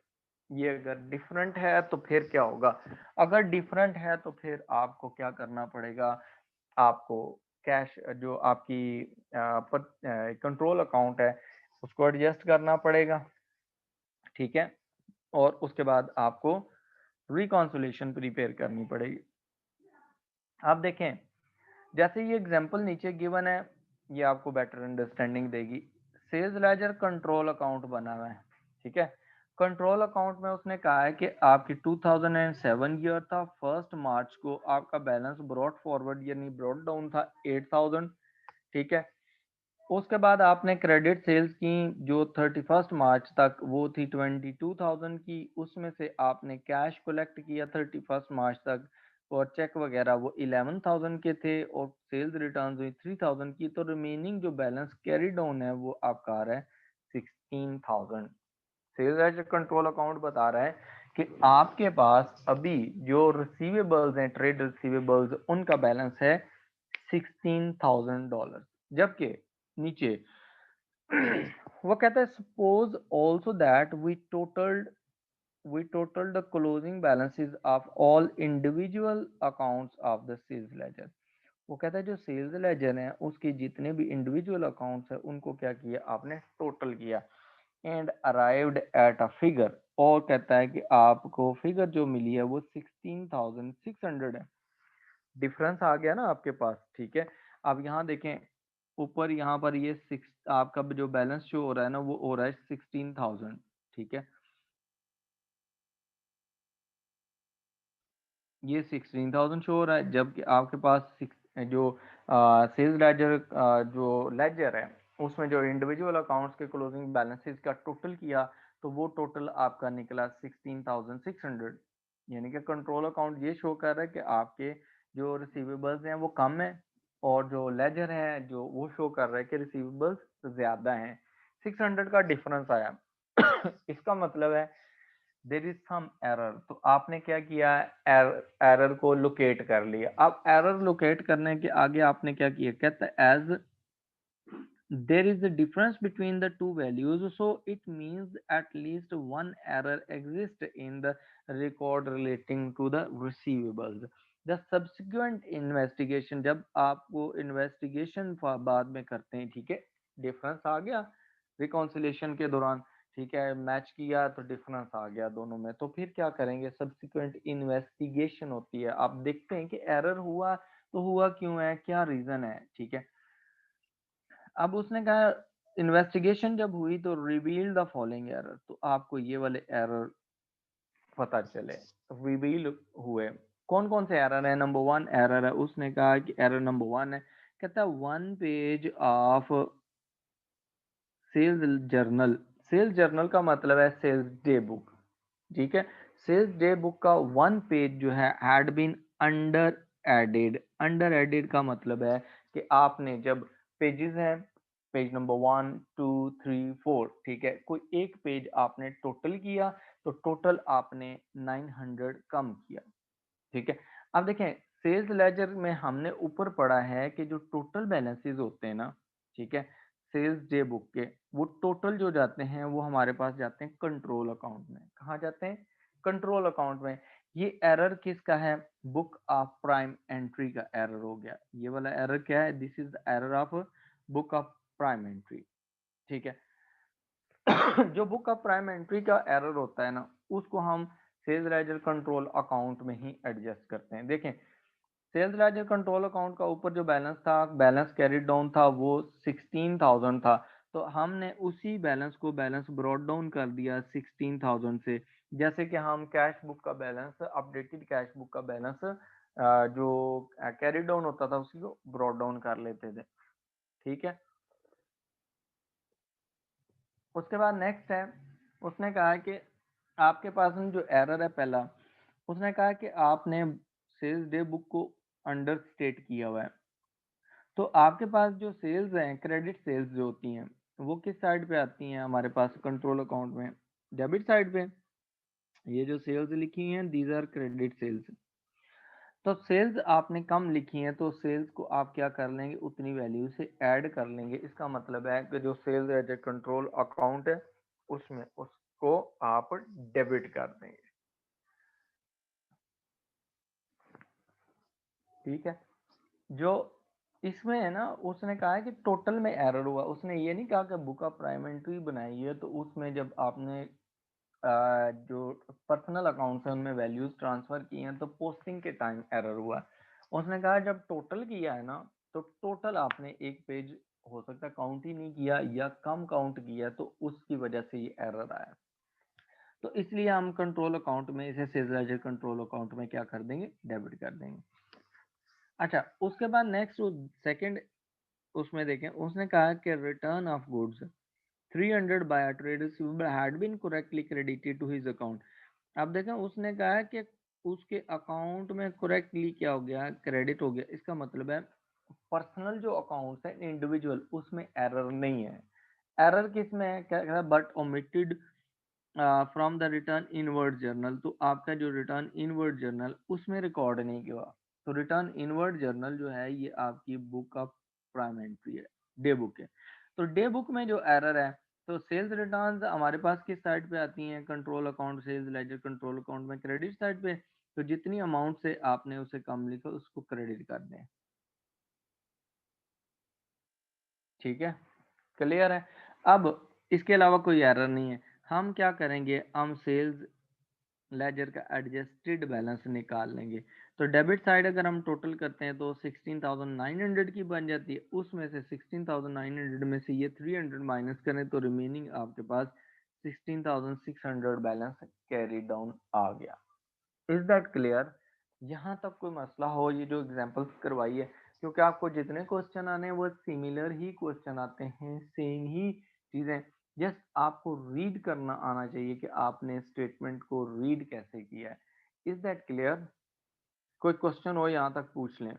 ये अगर डिफरेंट है तो फिर क्या होगा, अगर डिफरेंट है तो फिर आपको क्या करना पड़ेगा, आपको कैश जो आपकी कंट्रोल अकाउंट है उसको एडजस्ट करना पड़ेगा। ठीक है, और उसके बाद आपको रिकॉन्सिलेशन प्रिपेयर करनी पड़ेगी। आप देखें, जैसे ये एग्जांपल नीचे गिवन है, ये आपको बेटर अंडरस्टैंडिंग देगी। सेल्स लेजर कंट्रोल अकाउंट बना हुआ है। ठीक है, कंट्रोल अकाउंट में उसने कहा है कि आपकी 2007 ईयर था, 1 मार्च को आपका बैलेंस ब्रॉड फॉरवर्ड यानी ब्रॉड डाउन था 8000। ठीक है, उसके बाद आपने क्रेडिट सेल्स की जो 31 मार्च तक वो थी 22,000 की, उसमें से आपने कैश कलेक्ट किया 31 मार्च तक, और चेक वगैरह वो 11,000 के थे, और सेल्स रिटर्न हुई 3,000 की, तो रिमेनिंग जो बैलेंस कैरी डाउन है वो आपका आ रहा है 16,000। सेल्स एज कंट्रोल अकाउंट बता रहा है कि आपके पास अभी जो रिसीवेबल्स हैं, ट्रेड रिसीवेबल्स, उनका बैलेंस है $16,000, जबकि नीचे वो कहता है suppose also that we total the closing balances of all individual accounts of the sales ledger. वो कहता है जो सेल्स लेजर है उसके जितने भी इंडिविजुअल अकाउंट्स है उनको क्या किया आपने, टोटल किया, and arrived at a figure, और कहता है कि आपको फिगर जो मिली है वो 16,600 है। डिफरेंस आ गया ना आपके पास, ठीक है। अब यहाँ देखें ऊपर, यहाँ पर ये सिक्स आपका जो बैलेंस शो हो रहा है ना, वो हो रहा है 16,000, ठीक है। ये 16,000 शो हो रहा है, जबकि आपके पास जो सेल्स लेजर जो लेजर है उसमें जो इंडिविजुअल अकाउंट्स के क्लोजिंग बैलेंसेस का टोटल किया, तो वो टोटल आपका निकला 16,600। यानी कि कंट्रोल अकाउंट ये शो कर रहा है कि आपके जो रिसीवेबल्स हैं वो कम है, और जो लेजर है जो वो शो कर रहा है कि रिसीवेबल्स ज्यादा हैं। 600 का डिफरेंस आया। इसका मतलब है देर इज सम एरर। तो आपने क्या किया, एरर को लोकेट कर लिया। अब एरर लोकेट करने के आगे आपने क्या किया, कहता है as there is a difference between the two values, so it means at least one error exists in the record relating to the receivables. The subsequent investigation, जब आपको इन्वेस्टिगेशन बाद में करते हैं, ठीक है, डिफरेंस आ गया रिकॉन्सिलेशन के दौरान, ठीक है, मैच किया तो डिफरेंस आ गया दोनों में, तो फिर क्या करेंगे, सब्सिक्वेंट इन्वेस्टिगेशन होती है। आप देखते हैं कि एरर हुआ तो हुआ क्यों है, क्या रीजन है, ठीक है। अब उसने कहा इन्वेस्टिगेशन जब हुई तो रिवील द फॉलोइंग एरर, तो आपको ये वाले एरर पता चले, रिवील हुए। कौन कौन से एरर है, नंबर 1 एरर है, उसने कहा कि एरर नंबर 1 है, कहता है 1 page of sales journal. Sales journal का मतलब है सेल्स डे बुक, ठीक है। सेल्स डे बुक का 1 पेज जो है had been under added. Under added का मतलब है कि आपने जब पेजेस हैं, पेज नंबर 1 2 3 4, ठीक है, कोई एक पेज आपने टोटल किया तो टोटल आपने 900 कम किया, ठीक है। अब देखें सेल्स लेजर में हमने ऊपर पढ़ा है कि जो टोटल बैलेंसेस होते हैं ना, ठीक है, सेल्स डे बुक के, वो टोटल जो जाते हैं वो हमारे पास जाते हैं कंट्रोल अकाउंट में। कहाँ जाते हैं, कंट्रोल अकाउंट में। ये एरर किसका है, बुक ऑफ प्राइम एंट्री का एरर हो गया। ये वाला एरर क्या है, this is the error of book of prime entry, ठीक है। जो बुक ऑफ प्राइम एंट्री का एरर होता है ना, उसको हम सेल्स लेजर कंट्रोल अकाउंट में ही एडजस्ट करते हैं। देखें सेल्स लेजर कंट्रोल अकाउंट का ऊपर जो बैलेंस था, बैलेंस कैरिड डाउन था, वो 16,000 था, तो हमने उसी बैलेंस को बैलेंस ब्रॉड डाउन कर दिया 16,000 से। जैसे कि हम कैश बुक का बैलेंस, अपडेटेड कैश बुक का बैलेंस जो कैरी डाउन होता था उसी को ब्रॉड डाउन कर लेते थे, ठीक है। उसके बाद नेक्स्ट है, उसने कहा कि आपके पास में जो एरर है पहला, उसने कहा कि आपने सेल्स डे बुक को अंडर स्टेट किया हुआ है। तो आपके पास जो सेल्स हैं, क्रेडिट सेल्स जो होती हैं, वो किस साइड पे आती हैं हमारे पास कंट्रोल अकाउंट में, डेबिट साइड पे। ये जो सेल्स लिखी हैं दीज आर क्रेडिट सेल्स। तो सेल्स आपने कम लिखी हैं तो सेल्स को आप क्या कर लेंगे, उतनी वैल्यू से ऐड कर लेंगे। इसका मतलब है कि जो sales as a control account है उसमें उसको आप डेबिट कर देंगे, ठीक है। जो इसमें है ना, उसने कहा है कि टोटल में एरर हुआ, उसने ये नहीं कहा कि बुक ऑफ प्राइम एंट्री बनाई है तो उसमें जब आपने जो पर्सनल अकाउंट्स हैं उनमें वैल्यूज ट्रांसफर की हैं तो पोस्टिंग के टाइम एरर हुआ। उसने कहा जब टोटल किया है ना, तो टोटल आपने एक पेज हो सकता है काउंट ही नहीं किया या कम काउंट किया, तो उसकी वजह से ये एरर आया। तो इसलिए हम कंट्रोल अकाउंट में इसे सेल्स कंट्रोल अकाउंट में क्या कर देंगे, डेबिट कर देंगे। अच्छा उसके बाद नेक्स्ट सेकंड उसमें देखें, उसने कहा कि return of goods 300 by trade receivable had been correctly credited to his account. अब देखें उसने कहा है कि उसके अकाउंट में करेक्टली क्या हो गया, क्रेडिट हो गया। इसका मतलब है पर्सनल जो अकाउंट्स है इंडिविजुअल उसमें एरर नहीं है। एरर किस में है, क्या but omitted from the return inward journal. तो आपका जो रिटर्न इनवर्ड जर्नल उसमें रिकॉर्ड नहीं हुआ। तो रिटर्न इनवर्ड जर्नल जो है ये आपकी बुक ऑफ प्राइम एंट्री है, डे बुक है। तो डे बुक में जो एरर है, तो सेल्स रिटर्न्स हमारे पास किस साइड पे आती हैं, control account sales ledger control account में क्रेडिट साइड पे। तो जितनी अमाउंट से आपने उसे कम लिखा उसको क्रेडिट कर दें, ठीक है, क्लियर है। अब इसके अलावा कोई एरर नहीं है, हम क्या करेंगे, हम सेल्स लेजर का एडजस्टेड बैलेंस निकाल लेंगे। तो डेबिट साइड अगर हम टोटल करते हैं तो 16,900 की बन जाती है, उसमें से 16,900 में से ये 300 माइनस करें तो रिमेनिंग आपके पास 16,600 बैलेंस कैरी डाउन आ गया। Is that clear? यहाँ तक कोई मसला हो, ये जो एग्जांपल्स करवाई है, क्योंकि आपको जितने क्वेश्चन आने हैं वो सिमिलर ही क्वेश्चन आते हैं, सेम ही चीजें, जस्ट आपको रीड करना आना चाहिए कि आपने स्टेटमेंट को रीड कैसे किया है। Is that clear? कोई क्वेश्चन हो यहाँ तक पूछ लें।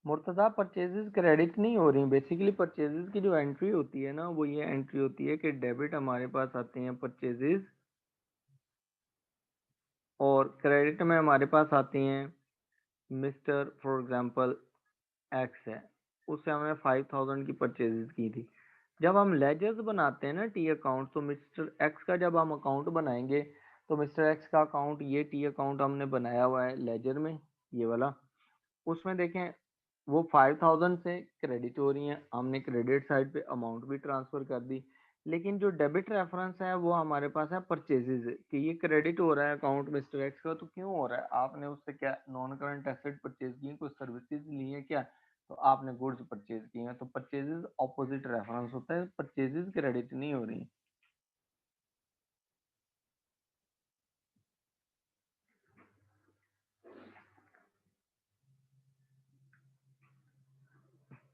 मुर्तजा परचेजेस क्रेडिट नहीं हो रही, बेसिकली परचेजेस की जो एंट्री होती है ना, वो ये एंट्री होती है कि डेबिट हमारे पास आते हैं परचेजेस, और क्रेडिट में हमारे पास आते हैं मिस्टर फॉर एग्जांपल एक्स है, उससे हमने 5,000 की परचेजेस की थी। जब हम लेजर्स बनाते हैं ना टी अकाउंट, तो मिस्टर एक्स का जब हम अकाउंट बनाएंगे तो मिस्टर एक्स का अकाउंट, ये टी अकाउंट हमने बनाया हुआ है लेजर में, ये वाला, उसमें देखें वो 5,000 से क्रेडिट हो रही है, हमने क्रेडिट साइड पे अमाउंट भी ट्रांसफर कर दी। लेकिन जो डेबिट रेफरेंस है वो हमारे पास है परचेजेस, कि ये क्रेडिट हो रहा है अकाउंट मिस्टर एक्स का, तो क्यों हो रहा है? आपने उससे क्या नॉन करंट एसेट परचेज की है, कोई सर्विसेज ली है क्या? तो आपने गुड्स परचेज की हैं, तो परचेजेस ऑपोजिट रेफरेंस होता है, परचेजेस क्रेडिट नहीं हो रही।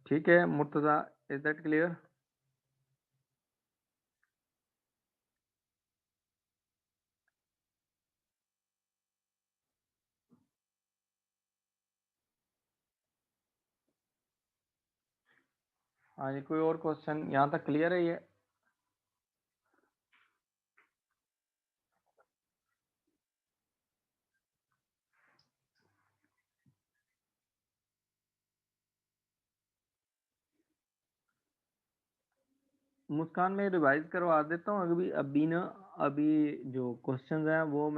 ठीक है मुर्तजा, इज दैट क्लियर? हाँ जी, कोई और क्वेश्चन यहाँ तक क्लियर है ये? मुस्कान में रिवाइज करवा देता हूँ अभी अभी ना, अभी जो क्वेश्चंस हैं वो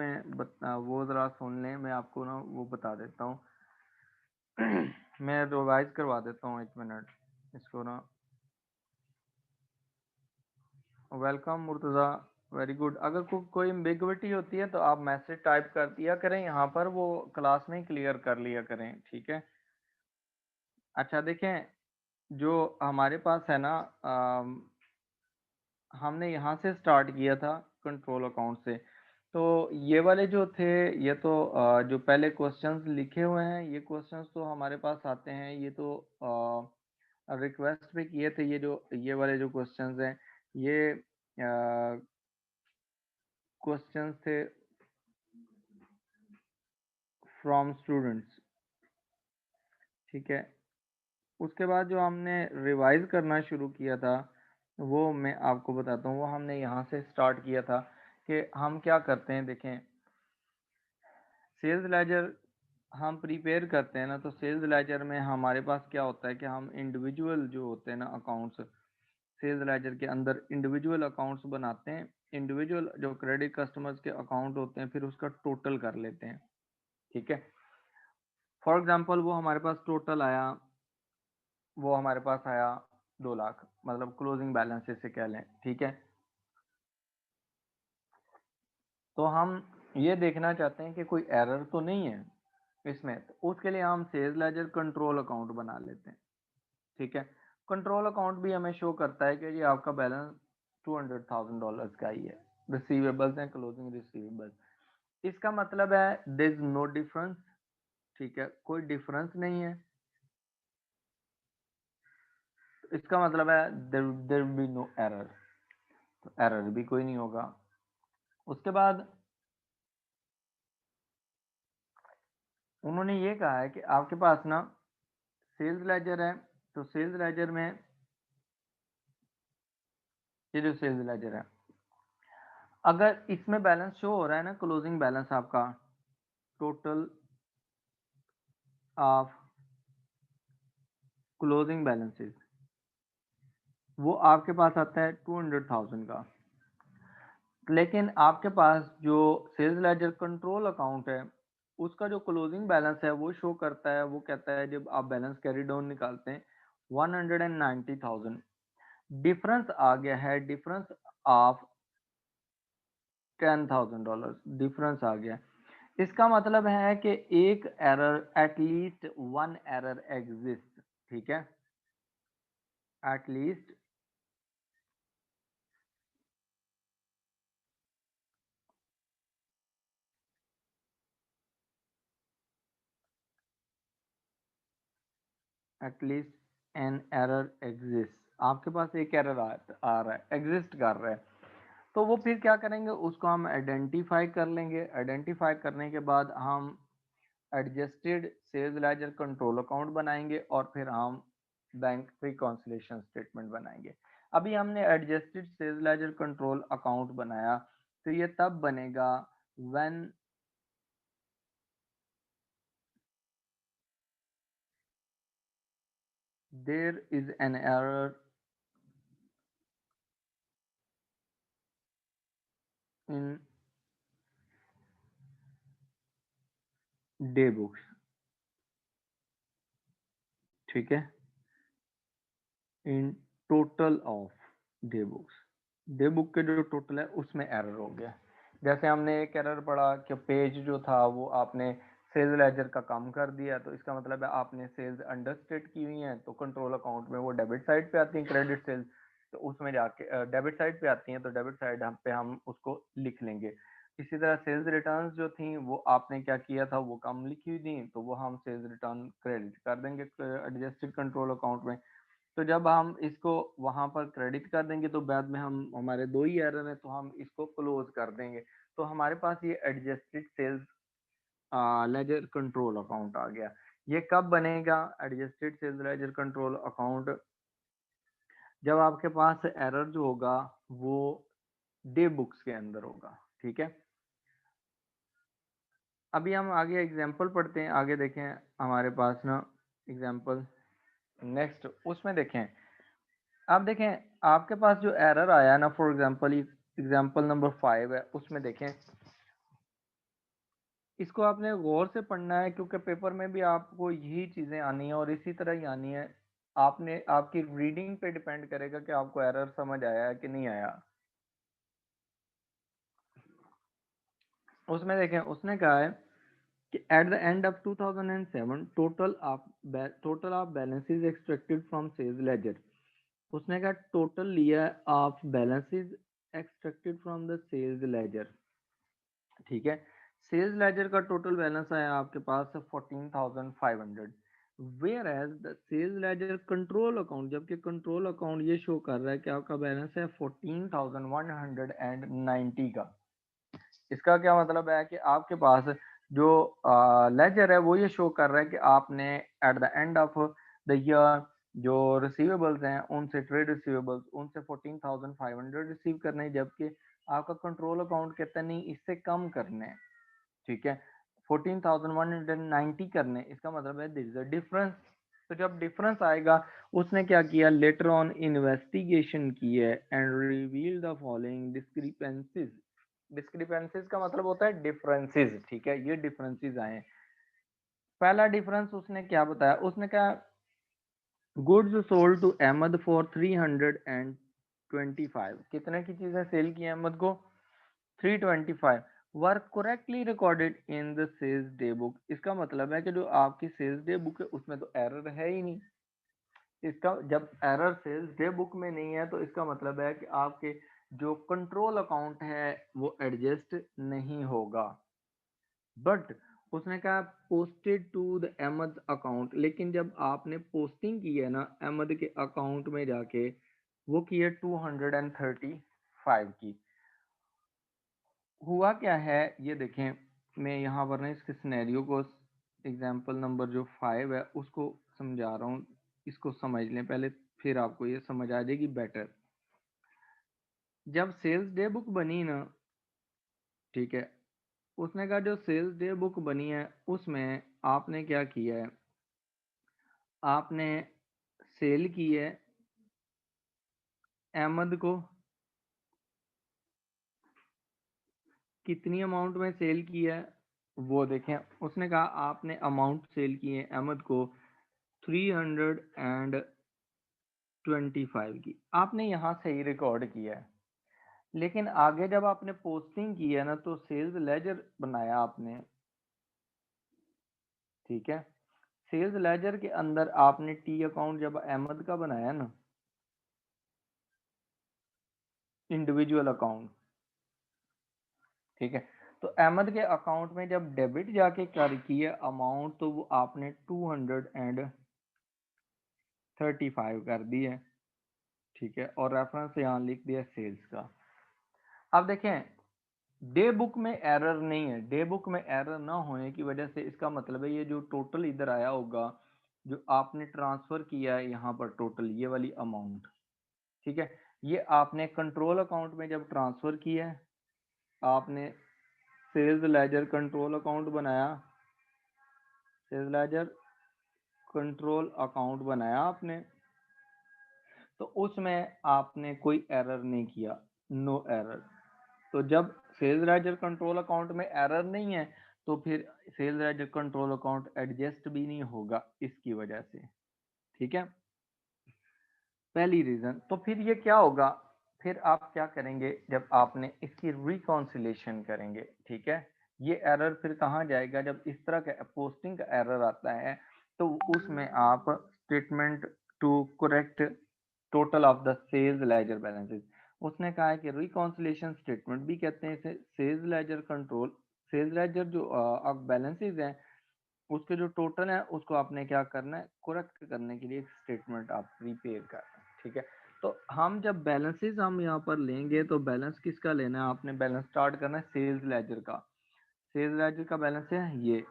वो ज़रा सुन लें, मैं आपको ना वो बता देता हूँ। मैं रिवाइज करवा देता हूँ, 1 मिनट इसको ना। Welcome Murtaza, very good. अगर कोई एम्बिग्विटी होती है तो आप मैसेज टाइप कर दिया करें यहाँ पर, वो क्लास में क्लियर कर लिया करें, ठीक है? अच्छा देखें, जो हमारे पास है ना, हमने यहाँ से स्टार्ट किया था कंट्रोल अकाउंट से, तो ये वाले जो थे, ये तो जो पहले क्वेश्चंस लिखे हुए हैं, ये क्वेश्चंस तो हमारे पास आते हैं, ये तो रिक्वेस्ट पे किए थे, ये वाले जो क्वेश्चंस हैं, ये क्वेश्चंस थे फ्रॉम स्टूडेंट्स, ठीक है? उसके बाद जो हमने रिवाइज करना शुरू किया था, वो मैं आपको बताता हूँ, वो हमने यहाँ से स्टार्ट किया था कि हम क्या करते हैं। देखें, सेल्स लेजर हम प्रिपेयर करते हैं ना, तो सेल्स लेजर में हमारे पास क्या होता है कि हम इंडिविजुअल जो होते हैं ना अकाउंट्स, सेल्स लेजर के अंदर इंडिविजुअल अकाउंट्स बनाते हैं, इंडिविजुअल जो क्रेडिट कस्टमर्स के अकाउंट होते हैं, फिर उसका टोटल कर लेते हैं, ठीक है? फॉर एग्जांपल वो हमारे पास टोटल आया, वो हमारे पास आया 2 लाख, मतलब क्लोजिंग बैलेंस इसे कह लें, ठीक है? तो हम ये देखना चाहते हैं कि कोई एरर तो नहीं है इसमें, तो उसके लिए हम सेल्स लेजर कंट्रोल अकाउंट बना लेते हैं, ठीक है? कंट्रोल अकाउंट भी हमें शो करता है कि ये आपका बैलेंस $200,000 का ही है, रिसीवेबल्स हैं, क्लोजिंग रिसीवेबल्स। इसका मतलब है देयर इज नो डिफरेंस, ठीक है? कोई डिफरेंस नहीं है, तो इसका मतलब है देयर बी नो एरर, तो एरर भी कोई नहीं होगा। उसके बाद उन्होंने ये कहा है कि आपके पास ना सेल्स लेजर है, तो सेल्स लेजर में ये जो सेल्स लेजर है, अगर इसमें बैलेंस शो हो रहा है ना, क्लोजिंग बैलेंस आपका टोटल ऑफ क्लोजिंग बैलेंसेस, वो आपके पास आता है 200,000 का। लेकिन आपके पास जो सेल्स लेजर कंट्रोल अकाउंट है, उसका जो क्लोजिंग बैलेंस है वो शो करता है, वो कहता है जब आप बैलेंस कैरी डाउन निकालते हैं 190,000, डिफरेंस आ गया है, डिफरेंस ऑफ $10,000 डिफरेंस आ गया। इसका मतलब है कि एक error, at least one error exist, ठीक है, at least at least an error exist, आपके पास एक एरर आ रहा है, एग्जिस्ट कर रहा है, तो वो फिर क्या करेंगे, उसको हम आइडेंटिफाई कर लेंगे। आइडेंटिफाई करने के बाद हम adjusted sales ledger control account बनाएंगे और फिर हम बैंक रिकॉन्सिलेशन स्टेटमेंट बनाएंगे। अभी हमने adjusted sales ledger control account बनाया, तो ये तब बनेगा when there is an error in day books, ठीक है, in total of day books, day book के जो टोटल है उसमें एरर हो गया। जैसे हमने एक एरर पढ़ा कि पेज जो था वो आपने सेल्स लेजर का कम कर दिया, तो इसका मतलब है आपने सेल्स अंडरस्टेट की हुई हैं, तो कंट्रोल अकाउंट में वो डेबिट साइड पे आती हैं, क्रेडिट सेल्स, तो उसमें जाके डेबिट साइड पे आती हैं, तो डेबिट साइड हम पे हम उसको लिख लेंगे। इसी तरह सेल्स रिटर्न्स जो थी वो आपने क्या किया था, वो कम लिखी हुई थी, तो वो हम सेल्स रिटर्न क्रेडिट कर देंगे एडजस्टेड कंट्रोल अकाउंट में। तो जब हम इसको वहां पर क्रेडिट कर देंगे तो बाद में हम, हमारे दो ही एरर है, तो हम इसको क्लोज कर देंगे, तो हमारे पास ये adjusted sales ledger control account आ गया। ये कब बनेगा adjusted sales ledger control account, जब आपके पास एरर जो होगा वो डे बुक्स के अंदर होगा, ठीक है। अभी हम आगे एग्जांपल पढ़ते हैं, आगे देखें हमारे पास ना एग्जांपल नेक्स्ट, उसमें देखें, आप देखें आपके पास जो एरर आया ना, फॉर एग्जांपल एग्जांपल नंबर 5 है, उसमें देखें, इसको आपने गौर से पढ़ना है क्योंकि पेपर में भी आपको यही चीजें आनी है और इसी तरह ही आनी है। आपने, आपकी रीडिंग पे डिपेंड करेगा कि आपको एरर समझ आया है कि नहीं आया। उसमें देखें, उसने कहा है कि at the end of 2007 total of balances extracted from sales ledger, उसने कहा टोटल लिया of balances extracted from the sales ledger, ठीक है। सेल्स लेजर का टोटल बैलेंस आया आपके पास 14,500, whereas the sales ledger control account, जबकि कंट्रोल अकाउंट ये शो कर रहा है कि आपका बैलेंस है 14,190 का। इसका क्या मतलब है कि आपके पास जो लेजर है वो ये शो कर रहा है कि आपने eight the end of the year जो रिसीवेबल्स हैं उनसे, ट्रेड रिसीवेबल्स उनसे 14,500 रिसीव करने हैं, जबकि आपका कंट्रोल अकाउंट कहता है नहीं, इससे कम करने हैं, ठीक है, 14,190 करने। इसका मतलब है दिस इज अ डिफरेंस। तो जब डिफरेंस आएगा, उसने क्या किया, लेटर ऑन इन्वेस्टिगेशन की है and reveal the following discrepancies. Discrepancies का मतलब होता है डिफरेंसेस, ठीक है, ये डिफरेंसेस आए। पहला डिफरेंस उसने क्या बताया, उसने कहा goods sold to Ahmed for 325, कितने की चीजें सेल की अहमद को, 325 were correctly recorded in the sales day book. इसका मतलब है कि जो आपकी सेल्स डे बुक है उसमें तो एरर है ही नहीं। इसका जब एरर सेल्स डे बुक में नहीं है तो इसका मतलब है कि आपके जो कंट्रोल अकाउंट है वो एडजस्ट नहीं होगा। बट उसने कहा posted to the Ahmed account, लेकिन जब आपने पोस्टिंग की है ना अहमद के अकाउंट में जाके, वो की है 235 की। हुआ क्या है ये देखें, मैं यहाँ पर ना इसके सिनेरियो को, एग्जाम्पल नंबर जो 5 है उसको समझा रहा हूँ, इसको समझ लें पहले, फिर आपको ये समझ आ जाएगी बेटर। जब सेल्स डे बुक बनी ना, ठीक है, उसने कहा जो सेल्स डे बुक बनी है उसमें आपने क्या किया है, आपने सेल की है अहमद को कितनी अमाउंट में सेल की है वो देखें। उसने कहा आपने अमाउंट सेल की है अहमद को 325 की, आपने यहाँ सही रिकॉर्ड किया है। लेकिन आगे जब आपने पोस्टिंग की है ना तो सेल्स लेजर बनाया आपने, ठीक है। सेल्स लेजर के अंदर आपने टी अकाउंट जब अहमद का बनाया ना, इंडिविजुअल अकाउंट, ठीक है। तो अहमद के अकाउंट में जब डेबिट जाके कर किया अमाउंट तो वो आपने 235 कर दी है, ठीक है। और रेफरेंस यहाँ लिख दिया सेल्स का। अब देखें डे बुक में एरर नहीं है, डे बुक में एरर ना होने की वजह से इसका मतलब है ये जो टोटल इधर आया होगा जो आपने ट्रांसफर किया है यहाँ पर टोटल ये वाली अमाउंट, ठीक है। ये आपने कंट्रोल अकाउंट में जब ट्रांसफर किया है, आपने सेल्स लेजर कंट्रोल अकाउंट बनाया, सेल्स लेजर कंट्रोल अकाउंट बनाया आपने, तो उसमें आपने कोई एरर नहीं किया, नो एरर। तो जब सेल्स लेजर कंट्रोल अकाउंट में एरर नहीं है तो फिर sales ledger control account adjust भी नहीं होगा इसकी वजह से, ठीक है। पहली रीजन। तो फिर ये क्या होगा, फिर आप क्या करेंगे जब आपने इसकी रिकॉन्सिलेशन करेंगे, ठीक है। ये एरर फिर कहाँ जाएगा, जब इस तरह का पोस्टिंग का एरर आता है तो उसमें आप statement to correct total of the sales ledger balances, उसने कहा है कि रिकॉन्सिलेशन स्टेटमेंट भी कहते हैं इसे, sales ledger control, sales ledger जो अब बैलेंसेस हैं उसके जो टोटल है उसको आपने क्या करना है, करेक्ट करने के लिए एक स्टेटमेंट आप प्रिपेयर करना है, ठीक है। तो हम जब बैलेंसेस हम यहाँ पर लेंगे तो बैलेंस किसका लेना है, आपने बैलेंस स्टार्ट करना है सेल्स लेजर का। सेल्स लेजर का बैलेंस है ये,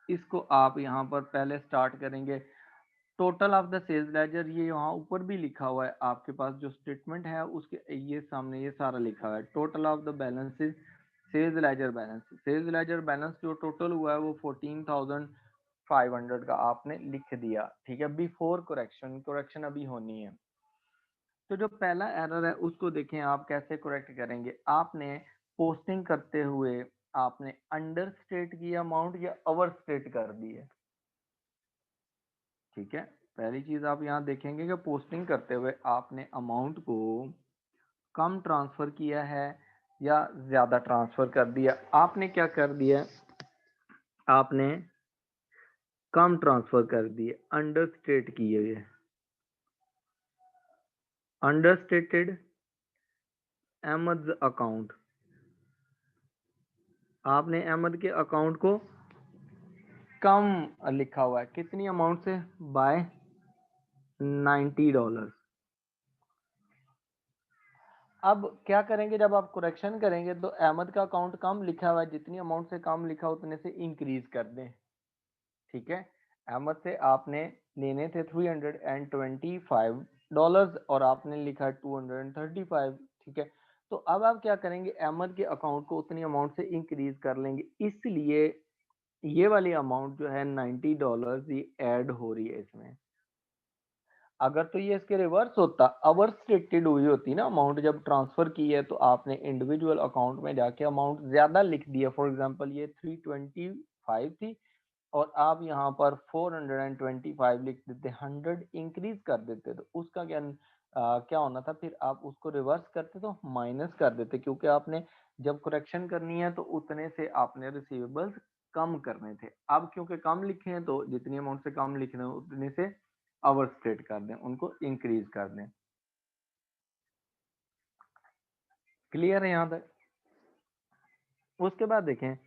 इसको आप यहाँ पर पहले स्टार्ट करेंगे total of the sales ledger, ये यहाँ ऊपर भी लिखा हुआ है आपके पास जो स्टेटमेंट है उसके ये सामने ये सारा लिखा हुआ है total of the balances sales ledger balance, sales ledger balance जो टोटल हुआ है वो 14,500 का आपने लिख दिया, ठीक है। बिफोर करेक्शन, करेक्शन अभी होनी है। तो जो पहला एरर है उसको देखें आप कैसे करेक्ट करेंगे, आपने पोस्टिंग करते हुए आपने अंडर स्टेट की अमाउंट या ओवर स्टेट कर दी है, ठीक है। पहली चीज आप यहाँ देखेंगे कि पोस्टिंग करते हुए आपने अमाउंट को कम ट्रांसफर किया है या ज्यादा ट्रांसफर कर दिया, आपने क्या कर दिया, आपने कम ट्रांसफर कर दिए, अंडर स्टेट किए हुए, अंडर स्टेटेड अहमद अकाउंट, आपने अहमद के अकाउंट को कम लिखा हुआ है, कितनी अमाउंट से, बाय $90। अब क्या करेंगे जब आप करेक्शन करेंगे तो अहमद का अकाउंट कम लिखा हुआ है, जितनी अमाउंट से कम लिखा उतने से इंक्रीज कर दें, ठीक है। अहमद से आपने लेने थे $325 और आपने लिखा 235, ठीक है। तो अब आप क्या करेंगे, अहमद के अकाउंट को उतनी अमाउंट से इंक्रीज कर लेंगे, इसलिए ये वाली अमाउंट जो है $90 ये ऐड हो रही है इसमें। अगर तो ये इसके रिवर्स होता, ओवर स्टेटेड हुई होती ना अमाउंट, जब ट्रांसफर की है तो आपने इंडिविजुअल अकाउंट में जाके अमाउंट ज्यादा लिख दिया, फॉर एग्जांपल ये 325 थी और आप यहाँ पर 425 लिख देते, 100 इंक्रीज कर देते, तो उसका क्या होना था, फिर आप उसको रिवर्स करते तो माइनस कर देते, क्योंकि आपने जब करेक्शन करनी है तो उतने से आपने रिसीवेबल्स कम करने थे। अब क्योंकि कम लिखे हैं तो जितनी अमाउंट से कम लिख रहे हैं उतने से ओवर स्टेट कर दें, उनको इंक्रीज कर दें। क्लियर है यहाँ तक। उसके बाद देखें,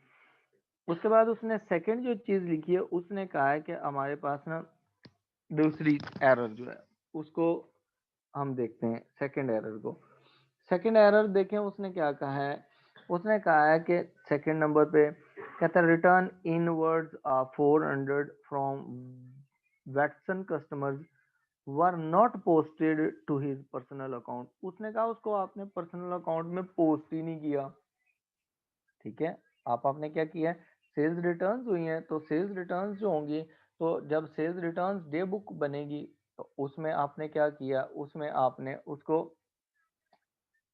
उसके बाद उसने सेकंड जो चीज लिखी है उसने कहा है कि हमारे पास ना दूसरी एरर जो है उसको हम देखते हैं, सेकंड एरर को। सेकंड एरर देखें उसने क्या कहा है, उसने कहा है कि सेकंड नंबर पे कहता है return inwards 400 from Watson customers were not posted to his personal account, उसने कहा उसको आपने पर्सनल अकाउंट में पोस्ट ही नहीं किया, ठीक है। आपने क्या किया, सेल्स रिटर्न्स हुई हैं तो सेल्स रिटर्न्स जो होंगी तो जब सेल्स रिटर्न्स डे बुक बनेगी तो उसमें आपने क्या किया, उसमें आपने उसको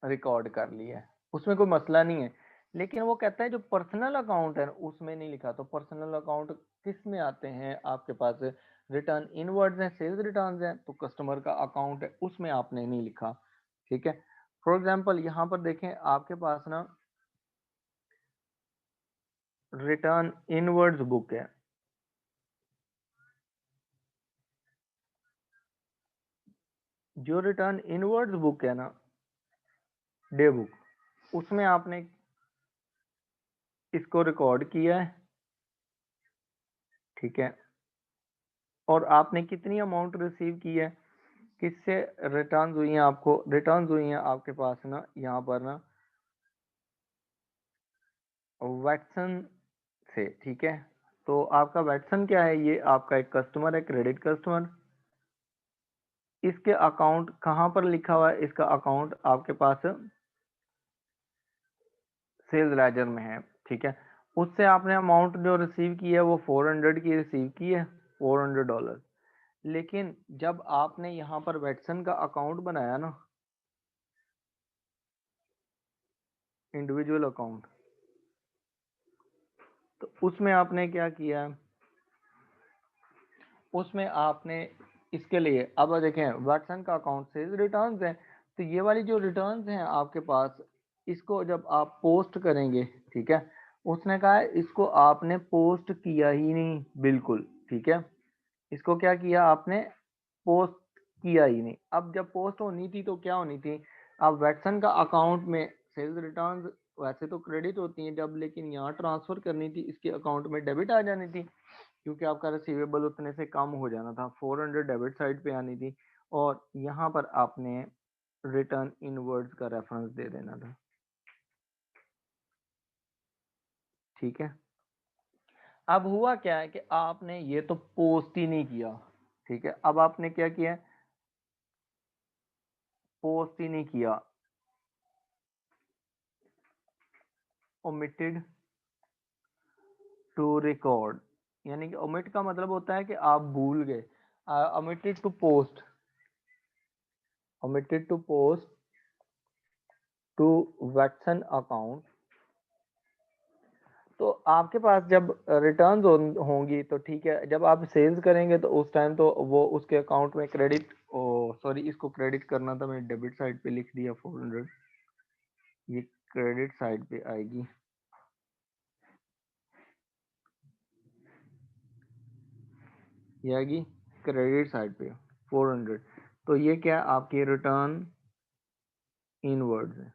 रिकॉर्ड कर लिया है, उसमें कोई मसला नहीं है। लेकिन वो कहता है जो पर्सनल अकाउंट है उसमें नहीं लिखा। तो पर्सनल अकाउंट किस में आते हैं आपके पास? रिटर्न इनवर्ड्स है, सेल्स रिटर्न्स है, तो कस्टमर का अकाउंट है उसमें आपने नहीं लिखा। ठीक है, फॉर एग्जांपल यहाँ पर देखें आपके पास ना रिटर्न इनवर्ड्स बुक है, जो रिटर्न इनवर्ड्स बुक है ना डे बुक, उसमें आपने इसको रिकॉर्ड किया है। ठीक है, और आपने कितनी अमाउंट रिसीव की है, किससे रिटर्न्स हुई हैं? आपको रिटर्न्स हुई हैं आपके पास ना यहाँ पर ना वैटसन से। ठीक है, तो आपका वैटसन क्या है? ये आपका एक कस्टमर है, क्रेडिट कस्टमर। इसके अकाउंट कहाँ पर लिखा हुआ है? इसका अकाउंट आपके पास सेल्स लेजर में है। ठीक है, उससे आपने अमाउंट जो रिसीव की है वो 400 की रिसीव की है, $400। लेकिन जब आपने यहाँ पर वेटसन का अकाउंट बनाया ना, इंडिविजुअल अकाउंट, तो उसमें आपने क्या किया है? उसमें आपने इसके लिए अब देखें वेटसन का अकाउंट से रिटर्न्स है, तो ये वाली जो रिटर्न्स हैं आपके पास, इसको जब आप पोस्ट करेंगे, ठीक है, उसने कहा है इसको आपने पोस्ट किया ही नहीं बिल्कुल। ठीक है, इसको क्या किया आपने? पोस्ट किया ही नहीं। अब जब पोस्ट होनी थी तो क्या होनी थी? अब वेटसन का अकाउंट में सेल्स रिटर्न्स वैसे तो क्रेडिट होती हैं जब, लेकिन यहाँ ट्रांसफर करनी थी, इसके अकाउंट में डेबिट आ जानी थी, क्योंकि आपका रिसीवेबल उतने से कम हो जाना था। 400 डेबिट साइड पे आनी थी, और यहाँ पर आपने रिटर्न इनवर्ड्स का रेफरेंस दे देना था। ठीक है, अब हुआ क्या है कि आपने ये तो पोस्ट ही नहीं किया। ठीक है, अब आपने क्या किया? पोस्ट ही नहीं किया, ओमिटेड टू रिकॉर्ड, यानी कि ओमिट का मतलब होता है कि आप भूल गए। Omitted to post, omitted to post to Watson account. तो आपके पास जब रिटर्न्स होंगी तो ठीक है, जब आप सेल्स करेंगे तो उस टाइम तो वो उसके अकाउंट में क्रेडिट, ओ सॉरी, इसको क्रेडिट करना था, मैंने डेबिट साइड पे लिख दिया 400, ये क्रेडिट साइड पे आएगी। ये आएगी क्रेडिट साइड पे 400। तो ये क्या आपकी रिटर्न इनवर्ड्स है।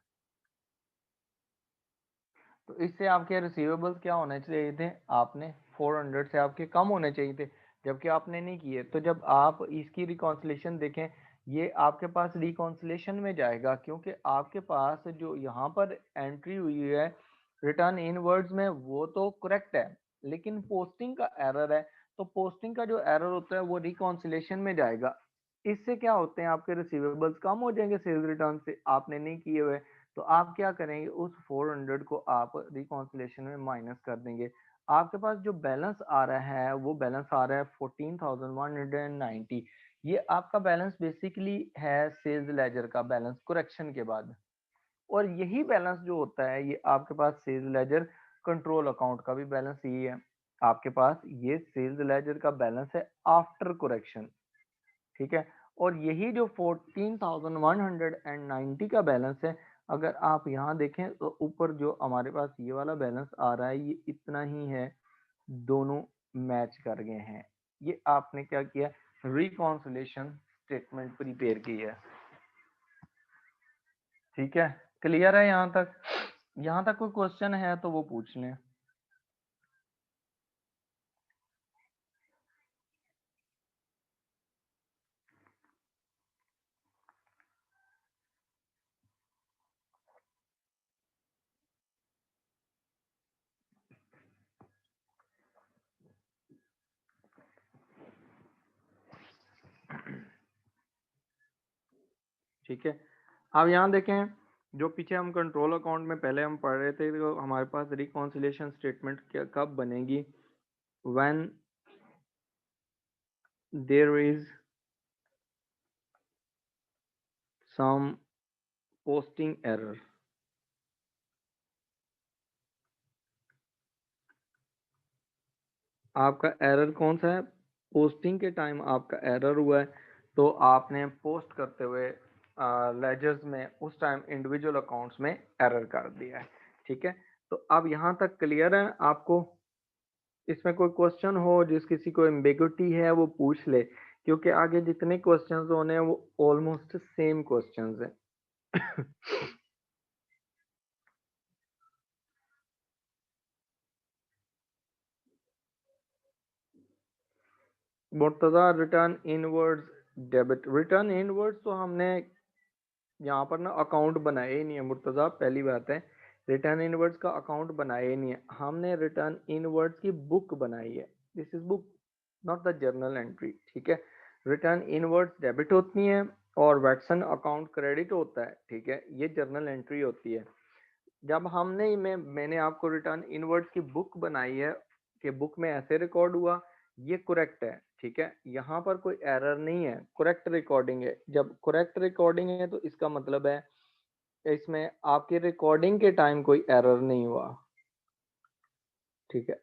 तो इससे आपके रिसीवेबल्स क्या होने चाहिए थे? आपने 400 से आपके कम होने चाहिए थे, जबकि आपने नहीं किए। तो जब आप इसकी रिकॉन्सिलेशन देखें, ये आपके पास रिकॉन्सिलेशन में जाएगा, क्योंकि आपके पास जो यहाँ पर एंट्री हुई है रिटर्न इनवर्ड्स में वो तो करेक्ट है, लेकिन पोस्टिंग का एरर है। तो पोस्टिंग का जो एरर होता है वो रिकॉन्सिलेशन में जाएगा। इससे क्या होते हैं? आपके रिसीवेबल्स कम हो जाएंगे सेल्स रिटर्न से, आपने नहीं किए हुए। तो आप क्या करेंगे? उस 400 को आप रिकॉन्सिलेशन में माइनस कर देंगे। आपके पास जो बैलेंस आ रहा है वो बैलेंस आ रहा है 14,190। ये आपका बैलेंस बेसिकली है सेल्स लेजर का बैलेंस करेक्शन के बाद। और यही बैलेंस जो होता है ये आपके पास सेल्स लेजर कंट्रोल अकाउंट का भी बैलेंस यही है। आपके पास ये सेल्स लेजर का बैलेंस है आफ्टर करेक्शन। ठीक है, और यही जो 14,190 का बैलेंस है, अगर आप यहाँ देखें तो ऊपर जो हमारे पास ये वाला बैलेंस आ रहा है ये इतना ही है, दोनों मैच कर गए हैं। ये आपने क्या किया? रिकॉन्सिलेशन स्टेटमेंट प्रिपेयर की है। ठीक है, क्लियर है यहाँ तक? यहाँ तक कोई क्वेश्चन है तो वो पूछ लें। ठीक है, अब यहाँ देखें, जो पीछे हम कंट्रोल अकाउंट में पहले हम पढ़ रहे थे, तो हमारे पास रिकॉन्सिलेशन स्टेटमेंट कब बनेगी? When there is some posting error. आपका एरर कौन सा है? पोस्टिंग के टाइम आपका एरर हुआ है, तो आपने पोस्ट करते हुए लेजर्स में उस टाइम इंडिविजुअल अकाउंट्स में एरर कर दिया है। ठीक है, तो अब यहाँ तक क्लियर है आपको? इसमें कोई क्वेश्चन हो, जिस किसी को एम्बिग्युइटी है वो पूछ ले, क्योंकि आगे जितने क्वेश्चंस होने हैं वो ऑलमोस्ट सेम क्वेश्चंस हैं। Murtaza, return inwards debit, return inwards तो हमने यहाँ पर ना अकाउंट बनाया ही नहीं है मुर्तजा, पहली बात है। रिटर्न इनवर्ड्स का अकाउंट बनाया ही नहीं है हमने, रिटर्न इनवर्ड्स की बुक बनाई है। This is book, not the journal entry. ठीक है, रिटर्न इनवर्ड्स डेबिट होती हैं और वैक्सन अकाउंट क्रेडिट होता है। ठीक है, ये जर्नल एंट्री होती है। जब हमने मैंने आपको रिटर्न इनवर्ड्स की बुक बनाई है कि बुक में ऐसे रिकॉर्ड हुआ, ये करेक्ट है। ठीक है, यहाँ पर कोई एरर नहीं है, करेक्ट रिकॉर्डिंग है। जब करेक्ट रिकॉर्डिंग है तो इसका मतलब है इसमें आपकी रिकॉर्डिंग के टाइम कोई एरर नहीं हुआ। ठीक है,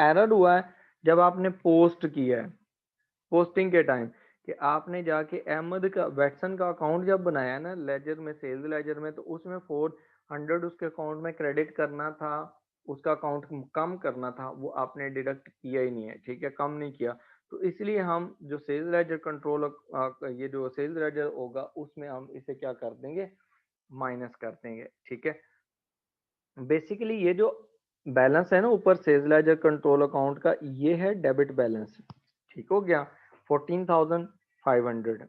एरर हुआ है जब आपने पोस्ट किया है, पोस्टिंग के टाइम, कि आपने जाके अहमद का वैक्सन का अकाउंट जब बनाया ना लेजर में, सेल्स लेजर में, तो उसमें 400 उसके अकाउंट में क्रेडिट करना था, उसका अकाउंट कम करना था, वो आपने डिडक्ट किया ही नहीं है। ठीक है, कम नहीं किया, तो इसलिए हम जो सेल्स लेजर कंट्रोल, ये जो सेल्स लेजर होगा उसमें हम इसे क्या कर देंगे, माइनस कर देंगे। ठीक है, बेसिकली ये जो बैलेंस है ना ऊपर सेल्स लेजर कंट्रोल अकाउंट का, ये है डेबिट बैलेंस। ठीक हो गया, 14,500।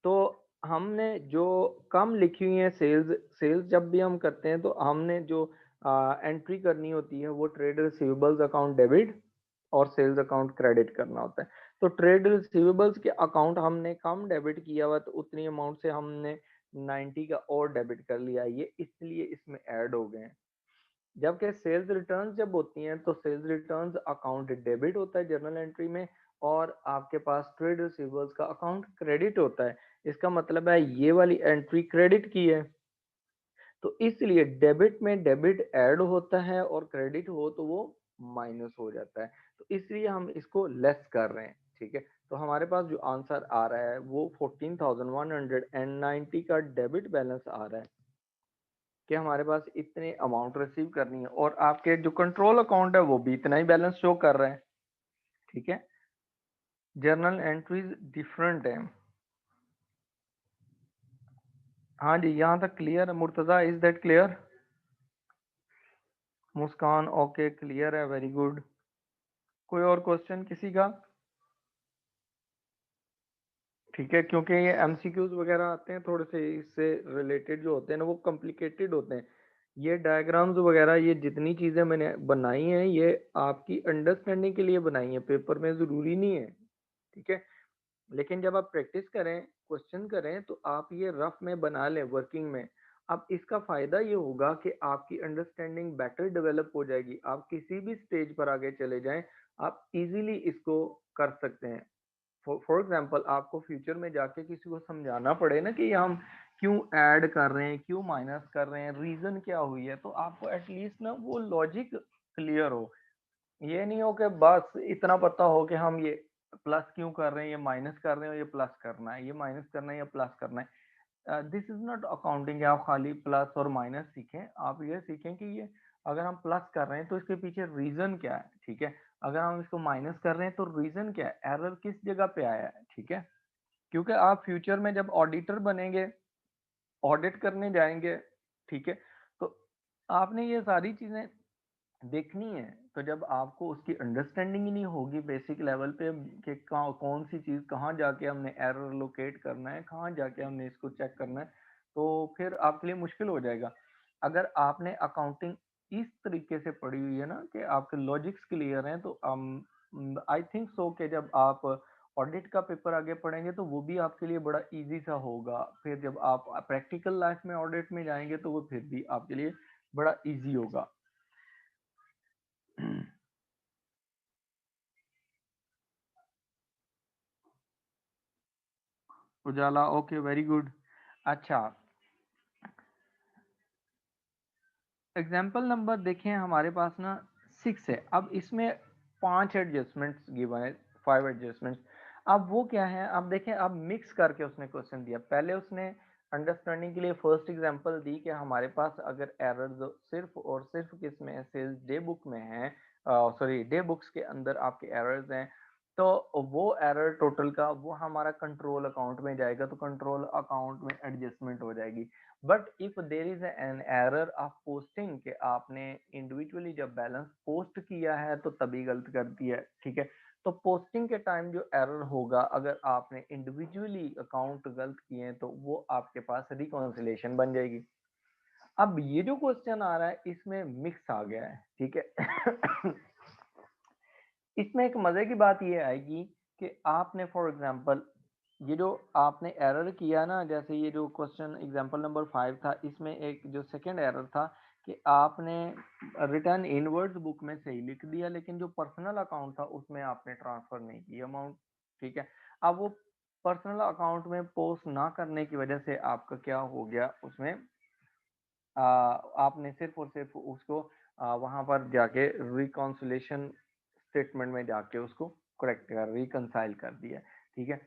तो हमने जो कम लिखी हुई है सेल्स, सेल्स जब भी हम करते हैं तो हमने जो एंट्री करनी होती है वो ट्रेड रिसीवेबल्स अकाउंट डेबिट और सेल्स अकाउंट क्रेडिट करना होता है। तो ट्रेड रिसीवेबल्स के अकाउंट हमने कम डेबिट किया हुआ, तो उतनी अमाउंट से हमने 90 का और डेबिट कर लिया, ये इसलिए इसमें ऐड हो गए हैं। जबकि सेल्स रिटर्न्स जब होती हैं तो सेल्स रिटर्न्स अकाउंट डेबिट होता है जर्नल एंट्री में, और आपके पास ट्रेड रिसीवर्स का अकाउंट क्रेडिट होता है। इसका मतलब है ये वाली एंट्री क्रेडिट की है, तो इसलिए डेबिट में डेबिट ऐड होता है और क्रेडिट हो तो वो माइनस हो जाता है, तो इसलिए हम इसको लेस कर रहे हैं। ठीक है, तो हमारे पास जो आंसर आ रहा है वो 14,190 का डेबिट बैलेंस आ रहा है, कि हमारे पास इतने अमाउंट रिसीव करनी है, और आपके जो कंट्रोल अकाउंट है वो भी इतना ही बैलेंस शो कर रहे हैं। ठीक है, जर्नल एंट्रीज डिफरेंट है। हाँ जी, यहाँ तक क्लियर है Murtaza? Is that clear? Muskan okay, clear है, वेरी गुड। कोई और क्वेश्चन किसी का? ठीक है, क्योंकि ये एमसीक्यूज वगैरह आते हैं थोड़े से, इससे रिलेटेड जो होते हैं ना वो कॉम्प्लिकेटेड होते हैं। ये डायग्राम्स वगैरह, ये जितनी चीजें मैंने बनाई हैं ये आपकी अंडरस्टैंडिंग के लिए बनाई है, पेपर में जरूरी नहीं है। ठीक है, लेकिन जब आप प्रैक्टिस करें, क्वेश्चन करें, तो आप ये रफ में बना लें वर्किंग में। अब इसका फायदा ये होगा कि आपकी अंडरस्टैंडिंग बेटर डेवलप हो जाएगी, आप किसी भी स्टेज पर आगे चले जाएं, आप इजीली इसको कर सकते हैं। फॉर एग्जांपल आपको फ्यूचर में जाके किसी को समझाना पड़े ना कि हम क्यों ऐड कर रहे हैं, क्यों माइनस कर रहे हैं, रीजन क्या हुई है, तो आपको एटलीस्ट ना वो लॉजिक क्लियर हो। ये नहीं हो कि बस इतना पता हो कि हम ये प्लस क्यों कर रहे हैं, ये माइनस कर रहे हैं, ये प्लस करना है, ये माइनस करना है या प्लस करना है। This is not accounting. आप खाली प्लस और माइनस सीखें, आप ये सीखें कि ये अगर हम प्लस कर रहे हैं तो इसके पीछे रीजन क्या है। ठीक है, अगर हम इसको माइनस कर रहे हैं तो रीजन क्या है, एरर किस जगह पे आया है। ठीक है, क्योंकि आप फ्यूचर में जब ऑडिटर बनेंगे, ऑडिट करने जाएंगे, ठीक है, तो आपने ये सारी चीजें देखनी है। तो जब आपको उसकी अंडरस्टैंडिंग ही नहीं होगी बेसिक लेवल पे कि कौन सी चीज कहाँ जाके हमने एरर लोकेट करना है, कहाँ जाके हमने इसको चेक करना है, तो फिर आपके लिए मुश्किल हो जाएगा। अगर आपने अकाउंटिंग इस तरीके से पढ़ी हुई है ना कि आपके लॉजिक्स क्लियर हैं, तो आई थिंक सो कि जब आप ऑडिट का पेपर आगे पढ़ेंगे तो वो भी आपके लिए बड़ा इजी सा होगा। फिर जब आप प्रैक्टिकल लाइफ में ऑडिट में जाएंगे तो वो फिर भी आपके लिए बड़ा इजी होगा। उजाला ओके, वेरी गुड। अच्छा, एग्जाम्पल नंबर देखें हमारे पास ना 6 है। अब इसमें 5 एडजस्टमेंट्स गिवन है, 5 एडजस्टमेंट्स। अब वो क्या है, अब देखें, अब मिक्स करके उसने क्वेश्चन दिया। पहले उसने अंडरस्टैंडिंग के लिए फर्स्ट एग्जांपल दी कि हमारे पास अगर एरर सिर्फ और सिर्फ किस में है, सेल्स डे बुक में है, सॉरी डे बुक्स के अंदर आपके एरर्स हैं, तो वो एरर टोटल का वो हमारा कंट्रोल अकाउंट में जाएगा, तो कंट्रोल अकाउंट में एडजस्टमेंट हो जाएगी। But if there is an error of posting, कि आपने इंडिविजुअली जब बैलेंस पोस्ट किया है तो तभी गलत कर दिया है, ठीक है, तो पोस्टिंग के टाइम जो एरर होगा, अगर आपने इंडिविजुअली अकाउंट गलत किए हैं तो वो आपके पास रिकॉन्सिलेशन बन जाएगी। अब ये जो क्वेश्चन आ रहा है इसमें मिक्स आ गया है, ठीक है। इसमें एक मजे की बात ये आएगी कि आपने फॉर एग्जांपल ये जो आपने एरर किया ना, जैसे ये जो क्वेश्चन एग्जांपल नंबर 5 था, इसमें एक जो सेकंड एरर था कि आपने रिटर्न इनवर्ड्स बुक में सही लिख दिया, लेकिन जो पर्सनल अकाउंट था उसमें आपने ट्रांसफर नहीं किया अमाउंट, ठीक है। अब वो पर्सनल अकाउंट में पोस्ट ना करने की वजह से आपका क्या हो गया, उसमें आपने सिर्फ और सिर्फ उसको वहां पर जाके रिकॉन्सिलेशन स्टेटमेंट में जाके उसको करेक्ट कर रिकंसाइल कर दिया, ठीक है।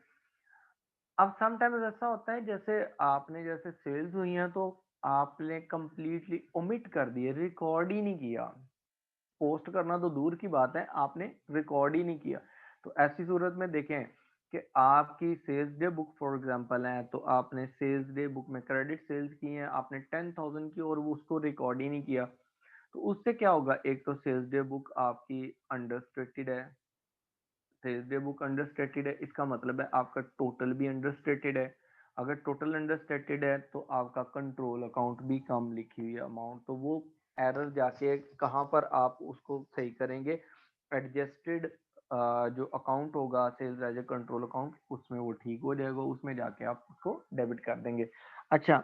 अब समटाइम्स ऐसा होता है, जैसे आपने जैसे सेल्स हुई हैं तो आपने कंप्लीटली ओमिट कर दिए, रिकॉर्ड ही नहीं किया। पोस्ट करना तो दूर की बात है, आपने रिकॉर्ड ही नहीं किया। तो ऐसी सूरत में देखें कि आपकी sales day book for example है, तो आपने सेल्स डे बुक में क्रेडिट सेल्स की है, आपने 10,000 की, और वो उसको रिकॉर्ड ही नहीं किया। तो उससे क्या होगा, एक तो सेल्स डे बुक आपकी अंडरस्टेटेड है। सेल्स डे बुक अंडरस्टेटेड है, इसका मतलब है आपका टोटल भी अंडरस्टेटेड है। अगर टोटल अंडरस्टेटेड है तो आपका कंट्रोल अकाउंट भी कम लिखी हुई है अमाउंट, तो वो एरर जाके कहाँ पर आप उसको सही करेंगे, एडजस्टेड जो अकाउंट होगा sales as a control account, उसमें वो ठीक हो जाएगा, उसमें जाके आप उसको डेबिट कर देंगे। अच्छा,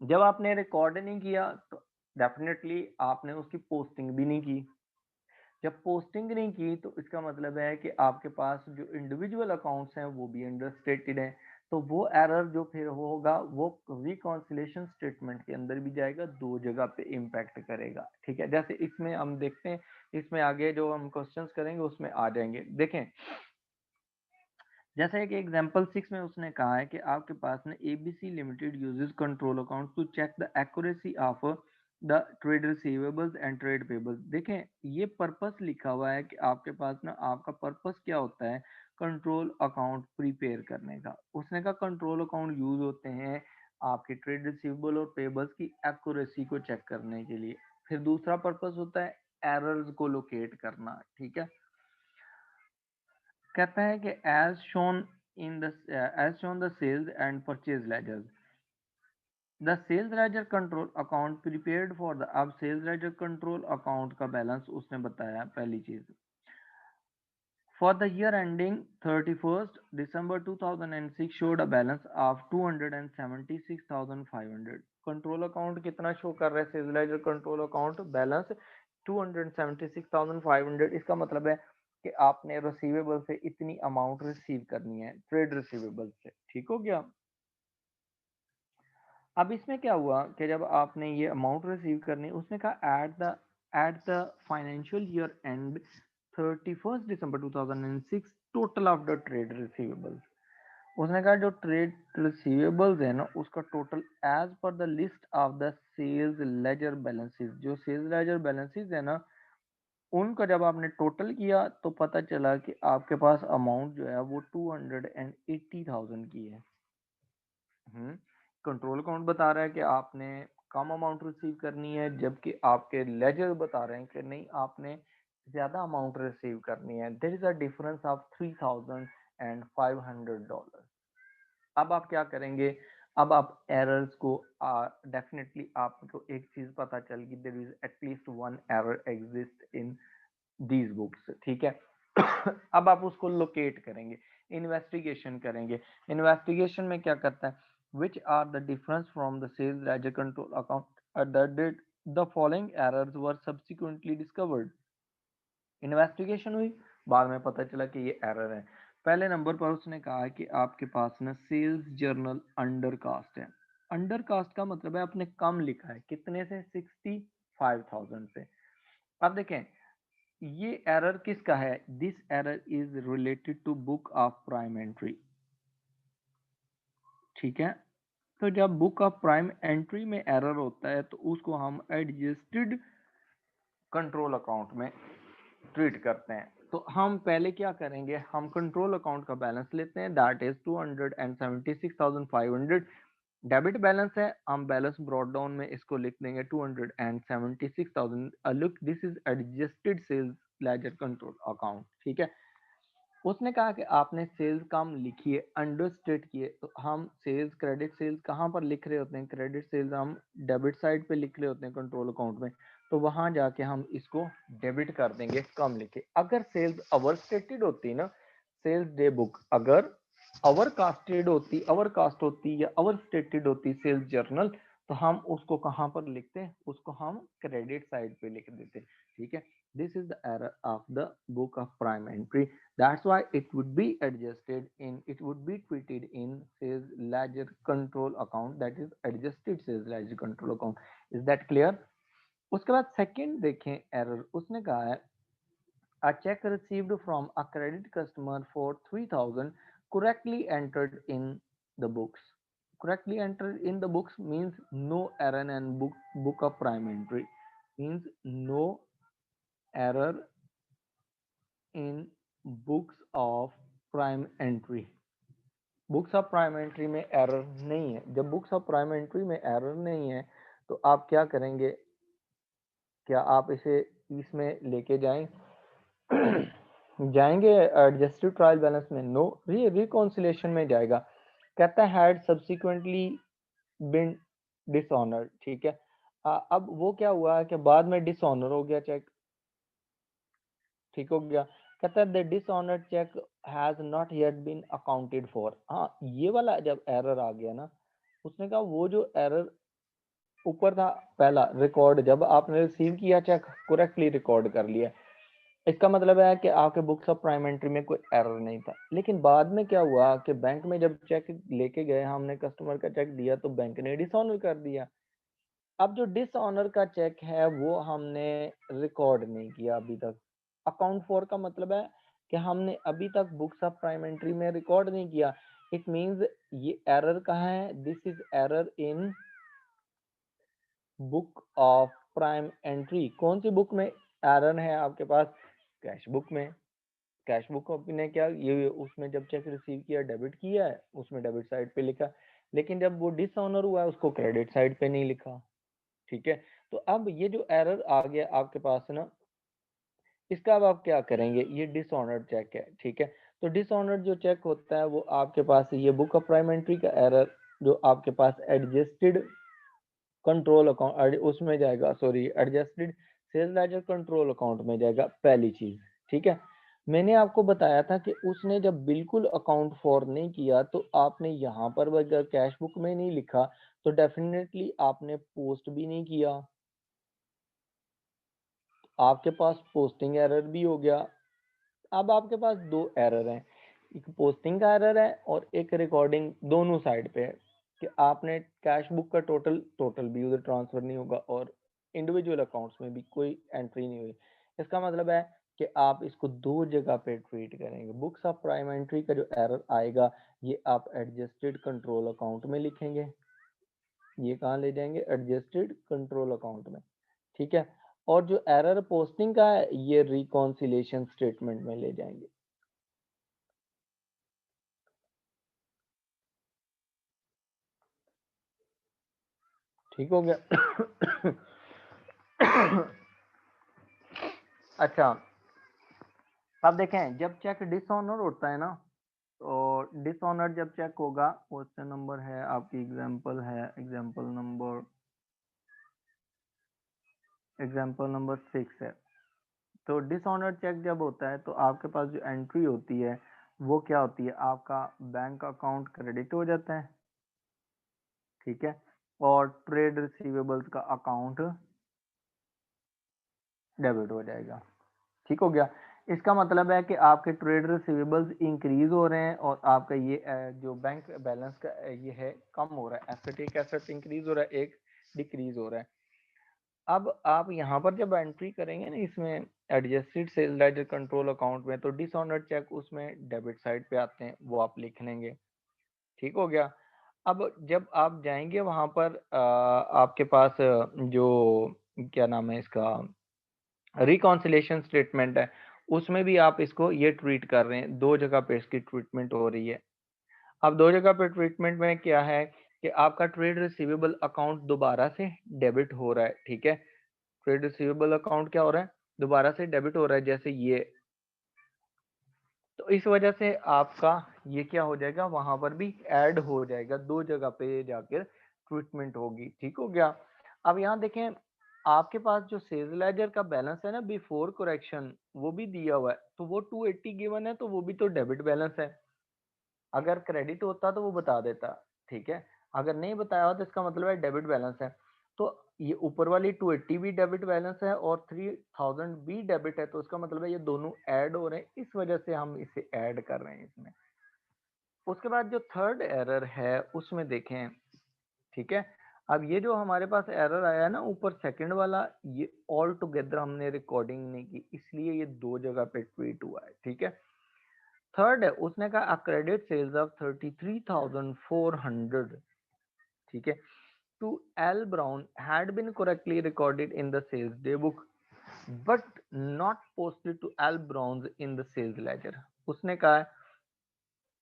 जब आपने रिकॉर्ड नहीं किया तो डेफिनेटली आपने उसकी पोस्टिंग भी नहीं की। जब पोस्टिंग नहीं की तो इसका मतलब है कि आपके पास जो इंडिविजुअल अकाउंट्स हैं वो भी अंडरस्टेटेड हैं, तो वो एरर जो फिर होगा वो रिकॉन्सिलेशन स्टेटमेंट के अंदर भी जाएगा, दो जगह पे इम्पैक्ट करेगा, ठीक है। जैसे इसमें हम देखते हैं, इसमें आगे जो हम क्वेश्चंस करेंगे उसमें आ जाएंगे। देखें, जैसे एक एग्जांपल 6 में उसने कहा है कि आपके पास ना ABC limited uses control account to check the accuracy of the trade receivables and trade payables. देखें, ये पर्पस लिखा हुआ है कि आपके पास ना, आपका पर्पस क्या होता है कंट्रोल अकाउंट प्रिपेयर करने का। उसने कहा कंट्रोल अकाउंट यूज होते हैं आपके ट्रेड रिसीवेबल और पेबल्स की एक्यूरेसी को चेक करने के लिए। फिर दूसरा पर्पस होता है एरर्स को लोकेट करना, ठीक है। कहता है कि as shown the sales and purchase ledgers, the sales ledger control account prepared for the, अब sales ledger control account का बैलेंस उसने बताया पहली चीज, for the year ending 31st December 2006 showed a balance of 276,500। Control account कितना show कर रहा है, sales ledger control account balance 276,500। इसका मतलब है कि आपने रिसीवेबल से इतनी अमाउंट रिसीव करनी है, ट्रेड रिसीवेबल से, ठीक हो गया। अब इसमें क्या हुआ कि जब आपने ये अमाउंट रिसीव करनी, उसने कहा at the financial year end 31st December 2006 total of the trade receivables. उसने कहा जो ट्रेड रिसीवेबल्स है ना उसका total as per the list of the sales ledger balances, जो सेल्स लेजर बैलेंसेस है ना उनका जब आपने टोटल किया तो पता चला कि आपके पास अमाउंट जो है वो 280,000 की है। कंट्रोल अकाउंट बता रहा है कि आपने कम अमाउंट रिसीव करनी है, जबकि आपके लेजर बता रहे हैं कि नहीं, आपने ज्यादा अमाउंट रिसीव करनी है। There is a difference of $3,500। अब आप क्या करेंगे, अब आप एरर्स को डेफिनेटली आपको एक चीज पता चल गई, there is at least one error exist in these books, ठीक है। अब आप उसको लोकेट करेंगे, इन्वेस्टिगेशन करेंगे। इन्वेस्टिगेशन में क्या करता है, which are the difference from the sales ledger control account at the date the following errors were subsequently discovered। Investigation हुई, बाद में पता चला कि ये एरर है। पहले नंबर पर उसने कहा कि आपके पास ना सेल्स जर्नल अंडर कास्ट है। अंडर कास्ट का मतलब है आपने कम लिखा है, कितने से, 65,000 से। अब देखें, ये एरर किसका है? This error is related to book of prime entry. ठीक है, तो जब बुक ऑफ प्राइम एंट्री में एरर होता है तो उसको हम एडजस्टेड कंट्रोल अकाउंट में ट्रीट करते हैं। तो हम पहले क्या करेंगे, हम कंट्रोल अकाउंट का बैलेंस लेते हैं, दैट इज 276,500 डेबिट बैलेंस है। हम बैलेंस ब्रॉड डाउन में इसको लिख देंगे 276,000। Look, this is adjusted sales ledger control account. ठीक है, उसने कहा कि आपने सेल्स कम लिखिए, अंडरस्टेट किए। तो हम सेल्स, क्रेडिट सेल्स कहाँ पर लिख रहे होते हैं? क्रेडिट सेल्स हम डेबिट साइड पे लिख रहे होते हैं कंट्रोल अकाउंट में, तो वहां जाके हम इसको डेबिट कर देंगे कम लिखे। अगर सेल्स ओवर स्टेटेड होती ना, सेल्स डे बुक अगर ओवर कास्टेड होती, ओवर कास्ट होती या ओवर स्टेटेड होती सेल्स जर्नल, तो हम उसको कहाँ पर लिखते हैं? उसको हम क्रेडिट साइड पे लिख देते। ठीक है, this is the error of the book of prime entry. That's why it would be adjusted in, it would be treated in sales ledger control account, that is adjusted sales ledger control account. Is that clear? उसके बाद second देखें error, उसने कहा है a check received from a credit customer for 3,000 correctly entered in the books. Correctly entered in the books means no error and book of prime entry, means no error in books of prime entry. Books of prime entry में error नहीं है। जब books of prime entry में error नहीं है तो आप क्या करेंगे? क्या आप इसे इसमें लेके जाएं जाएंगे एडजस्टेड ट्रायल बैलेंस में? नो, रिकॉन्सिलेशन में जाएगा। कहता है हैड सब्सिक्वेंटली बिन डिसऑनर्ड। ठीक है, अब वो क्या हुआ कि बाद में डिसऑनर हो गया चेक। ठीक हो गया, कहता है the dishonoured cheque has not yet been accounted for. हाँ, ये वाला जब एरर आ गया ना, उसने कहा वो जो एरर ऊपर था पहला रिकॉर्ड, जब आपने रिसीव किया चेक करेक्टली रिकॉर्ड कर लिया, इसका मतलब है कि आपके बुक्स ऑफ प्राइम एंट्री में कोई एरर नहीं था। लेकिन बाद में क्या हुआ कि बैंक में जब चेक लेके गए, हमने कस्टमर का चेक दिया तो बैंक ने डिसऑनर कर दिया। अब जो डिसऑनर का चेक है वो हमने रिकॉर्ड नहीं किया अभी तक। अकाउंट फॉर का मतलब है कि हमने अभी तक बुक्स ऑफ प्राइम एंट्री में रिकॉर्ड नहीं किया। इट मींस ये एरर कहाँ है? This is error in book of prime entry. कौन सी बुक में एरर है आपके पास? कैश बुक में। कैश बुक ने क्या, ये उसमें जब चेक रिसीव किया डेबिट किया है, उसमें डेबिट साइड पे लिखा, लेकिन जब वो डिसऑनर हुआ है उसको क्रेडिट साइड पे नहीं लिखा। ठीक है, तो अब ये जो एरर आ गया आपके पास ना, इसका अब आप क्या करेंगे? ये डिसऑनर्ड चेक है। ठीक है, तो डिसऑनर्ड जो चेक होता है वो आपके पास ये बुक ऑफ प्राइम एंट्री का एरर जो आपके पास एडजस्टेड कंट्रोल अकाउंट उसमें जाएगा, sorry adjusted sales ledger control account में जाएगा, पहली चीज। ठीक है, मैंने आपको बताया था कि उसने जब बिल्कुल अकाउंट फॉर नहीं किया तो आपने यहाँ पर अगर कैश बुक में नहीं लिखा तो डेफिनेटली आपने पोस्ट भी नहीं किया, आपके पास पोस्टिंग एरर भी हो गया। अब आपके पास दो एरर हैं, एक पोस्टिंग का एरर है और एक रिकॉर्डिंग, दोनों साइड पे है कि आपने कैश बुक का टोटल भी उधर ट्रांसफर नहीं होगा और इंडिविजुअल अकाउंट्स में भी कोई एंट्री नहीं हुई। इसका मतलब है कि आप इसको दो जगह पे ट्रीट करेंगे। बुक्स ऑफ प्राइम एंट्री का जो एरर आएगा ये आप एडजस्टेड कंट्रोल अकाउंट में लिखेंगे, ये कहाँ ले जाएंगे? एडजस्टेड कंट्रोल अकाउंट में। ठीक है, और जो एरर पोस्टिंग का है ये रिकॉन्सिलेशन स्टेटमेंट में ले जाएंगे। ठीक हो गया अच्छा, अब देखें जब चेक डिसऑनर होता है ना, तो डिसऑनर जब चेक होगा, क्वेश्चन नंबर है आपकी एग्जांपल है, एग्जांपल नंबर 6 है। तो डिसऑनर चेक जब होता है तो आपके पास जो एंट्री होती है वो क्या होती है? आपका बैंक अकाउंट क्रेडिट हो जाता है। ठीक है, और ट्रेड रिसीवेबल्स का अकाउंट डेबिट हो जाएगा। ठीक हो गया, इसका मतलब है कि आपके ट्रेड रिसीवेबल्स इंक्रीज हो रहे हैं और आपका ये जो बैंक बैलेंस का ये है कम हो रहा है। एसेट, एक एसेट इंक्रीज हो रहा है, एक डिक्रीज हो रहा है। अब आप यहाँ पर जब एंट्री करेंगे ना इसमें adjusted sales ledger control account में, तो डिसऑनर्ड चेक उसमें डेबिट साइड पे आते हैं, वो आप लिख लेंगे। ठीक हो गया। अब जब आप जाएंगे वहां पर आपके पास जो क्या नाम है इसका, रिकॉन्सिलेशन स्टेटमेंट है, उसमें भी आप इसको ये ट्रीट कर रहे हैं, दो जगह पे इसकी ट्रीटमेंट हो रही है। अब दो जगह पे ट्रीटमेंट में क्या है कि आपका ट्रेड रिसीवेबल अकाउंट दोबारा से डेबिट हो रहा है। ठीक है, ट्रेड रिसीवेबल अकाउंट क्या हो रहा है, दोबारा से डेबिट हो रहा है, जैसे ये। तो इस वजह से आपका ये क्या हो जाएगा, वहां पर भी ऐड हो जाएगा, दो जगह पे जाकर ट्रीटमेंट होगी। ठीक हो गया। अब यहाँ देखें, आपके पास जो सेल्स लेजर का बैलेंस है ना बिफोर करेक्शन, वो भी दिया हुआ है, तो वो 280 गिवन है, तो वो भी तो डेबिट बैलेंस है। अगर क्रेडिट होता तो वो बता देता। ठीक है, अगर नहीं बताया हो तो इसका मतलब है डेबिट बैलेंस है। तो ये ऊपर वाली 280 भी डेबिट बैलेंस है और 3000 भी डेबिट है, तो उसका मतलब है ये दोनों ऐड हो रहे हैं, इस वजह से हम इसे ऐड कर रहे हैं इसमें। उसके बाद जो थर्ड एरर है उसमें देखें। ठीक है, अब ये जो हमारे पास एरर आया है ना ऊपर सेकंड वाला, ये ऑल टुगेदर हमने रिकॉर्डिंग नहीं की, इसलिए ये दो जगह पे ट्वीट हुआ है। ठीक है, थर्ड है, उसने कहा क्रेडिट सेल्स ऑफ 33,400। ठीक है, to L Brown had been correctly recorded in the sales day book but not posted to L Brown in the sales ledger. उसने कहा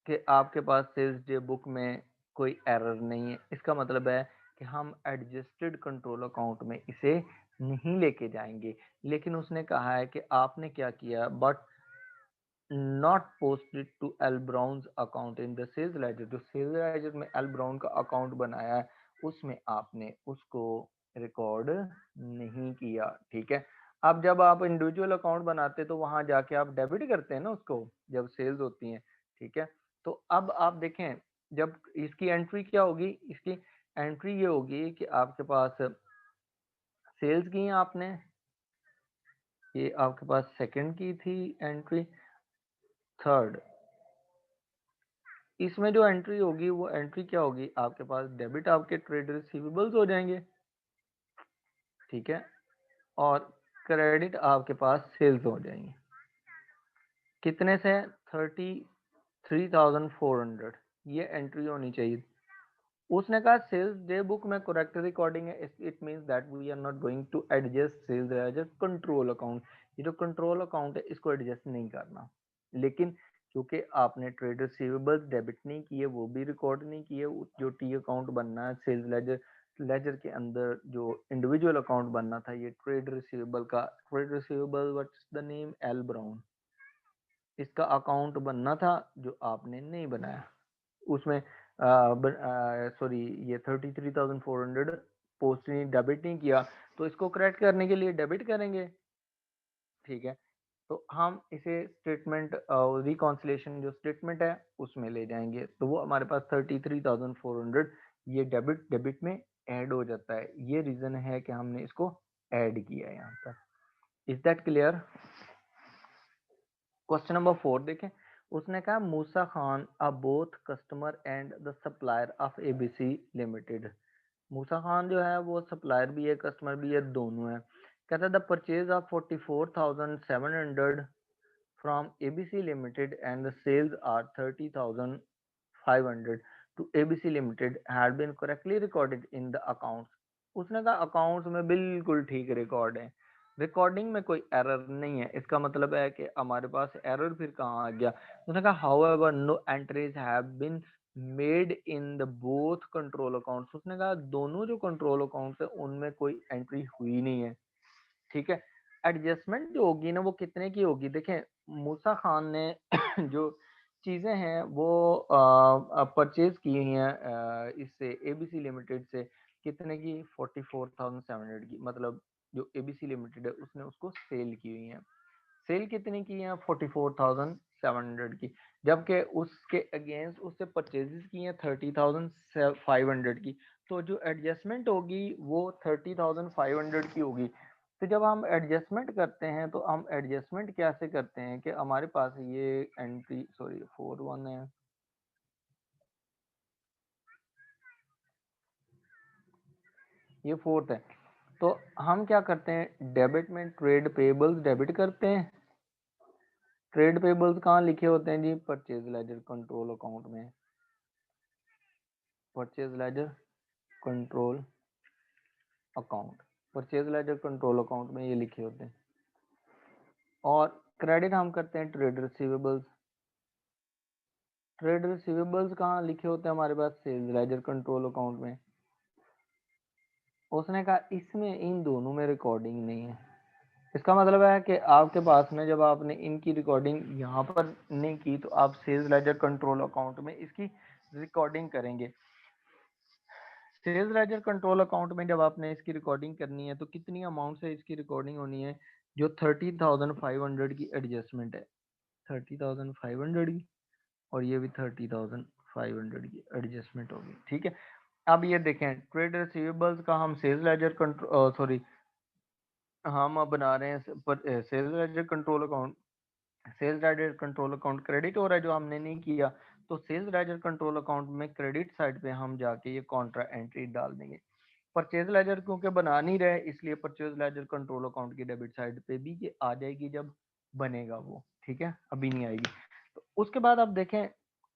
कि आपके पास सेल्स डे बुक में कोई एरर नहीं है, इसका मतलब है कि हम एडजस्टेड कंट्रोल अकाउंट में इसे नहीं लेके जाएंगे। लेकिन उसने कहा है कि आपने क्या किया, but not posted to L Brown account in the sales ledger, जो सेल्स लेजर में एल ब्राउन का अकाउंट बनाया है उसमें आपने उसको रिकॉर्ड नहीं किया। ठीक है, अब जब आप इंडिविजुअल अकाउंट बनाते तो वहां जाके आप डेबिट करते हैं ना उसको, जब सेल्स होती हैं। ठीक है, तो अब आप देखें, जब इसकी एंट्री क्या होगी, इसकी एंट्री ये होगी कि आपके पास सेल्स की है आपने, ये आपके पास सेकंड की थी एंट्री, थर्ड, इसमें जो एंट्री होगी वो एंट्री क्या होगी, आपके पास डेबिट आपके ट्रेड रिसीवेबल्स हो जाएंगे। ठीक है, और क्रेडिट आपके पास सेल्स हो जाएंगे। कितने से, 33,400, ये एंट्री होनी चाहिए। उसने कहा सेल्स डे बुक में करेक्ट रिकॉर्डिंग है, it means that we are not going to adjust sales as a control account. ये जो कंट्रोल अकाउंट है इसको एडजस्ट नहीं करना। लेकिन क्योंकि आपने ट्रेड रिसीवेबल्स डेबिट नहीं किए, वो भी रिकॉर्ड नहीं किए, जो टी अकाउंट बनना है सेल्स लेजर, लेजर के अंदर जो इंडिविजुअल अकाउंट बनना था ये ट्रेड रिसीवेबल का, trade receivable what's the name, L brown, इसका अकाउंट बनना था जो आपने नहीं बनाया। उसमें सॉरी, ये 33,400 पोस्ट नहीं, डेबिट नहीं किया, तो इसको करेक्ट करने के लिए डेबिट करेंगे। ठीक है, तो हम इसे स्टेटमेंट रिकॉन्सिलेशन जो स्टेटमेंट है उसमें ले जाएंगे, तो वो हमारे पास 33,400 ये डेबिट डेबिट में ऐड हो जाता है। ये रीजन है कि हमने इसको ऐड किया है यहाँ पर। Is that clear? Question number 4 देखें। उसने कहा Moosa Khan a both customer and the supplier of ABC limited. Moosa Khan जो है वो सप्लायर भी है, कस्टमर भी है, दोनों है। कहता है the purchase of 44,700 from ABC limited and the sales are 30,500 to ABC limited had been correctly recorded in the accounts. उसने कहा अकाउंट्स में बिल्कुल ठीक रिकॉर्ड है, रिकॉर्डिंग में कोई एरर नहीं है। इसका मतलब है कि हमारे पास एरर फिर कहाँ आ गया। उसने कहा however no entries have been made in the both control accounts. उसने कहा दोनों जो कंट्रोल अकाउंट्स है उनमें कोई एंट्री हुई नहीं है। ठीक है, एडजस्टमेंट जो होगी ना वो कितने की होगी, देखें मूसा खान ने जो चीजें हैं वो परचेज की हुई हैं इससे एबीसी लिमिटेड से, कितने की, 44,700 की, मतलब जो एबीसी लिमिटेड है उसने उसको सेल की हुई है। सेल कितनी की है, 44,700 की, जबकि उसके अगेंस्ट उससे परचेजेस की हैं 30,500 की। तो जो एडजस्टमेंट होगी वो 30,500 की होगी। तो जब हम एडजस्टमेंट करते हैं तो हम एडजस्टमेंट कैसे करते हैं कि हमारे पास ये एंट्री, सॉरी 41 है, ये फोर्थ है। तो हम क्या करते हैं, डेबिट में ट्रेड पेबल्स डेबिट करते हैं। ट्रेड पेबल्स कहाँ लिखे होते हैं जी, परचेज लेजर कंट्रोल अकाउंट में। Purchase ledger control account, purchase ledger control account में ये लिखे होते हैं। और क्रेडिट हम करते हैं ट्रेड रिसीवेबल्स। ट्रेड रिसीवेबल्स कहाँ लिखे होते हैं हमारे पास, सेल्स लेजर कंट्रोल अकाउंट में। उसने कहा इसमें इन दोनों में रिकॉर्डिंग नहीं है। इसका मतलब है कि आपके पास में जब आपने इनकी रिकॉर्डिंग यहाँ पर नहीं की तो आप सेल्स लेजर कंट्रोल अकाउंट में इसकी रिकॉर्डिंग करेंगे। सेल्स लेजर कंट्रोल अकाउंट में जब आपने इसकी रिकॉर्डिंग करनी है तो कितनी अमाउंट से इसकी रिकॉर्डिंग होनी है, जो 30,500 की एडजस्टमेंट है, 30,500 की, और ये भी 30,500 की एडजस्टमेंट होगी। ठीक है, अब ये देखें ट्रेड रिसीवेबल्स का हम सेल्स लेजर कंट्रोल सॉरी हम अब बना रहे हैं sales ledger control account. Sales ledger control account credit हो रहा है जो हमने नहीं किया, तो सेल्स लेजर कंट्रोल अकाउंट में क्रेडिट साइड पे हम जाके ये कॉन्ट्रा एंट्री डाल देंगे। परचेज लेजर क्योंकि बना नहीं रहे इसलिए परचेज लेजर कंट्रोल अकाउंट की डेबिट साइड पे भी ये आ जाएगी जब बनेगा वो। ठीक है, अभी नहीं आएगी। तो उसके बाद आप देखें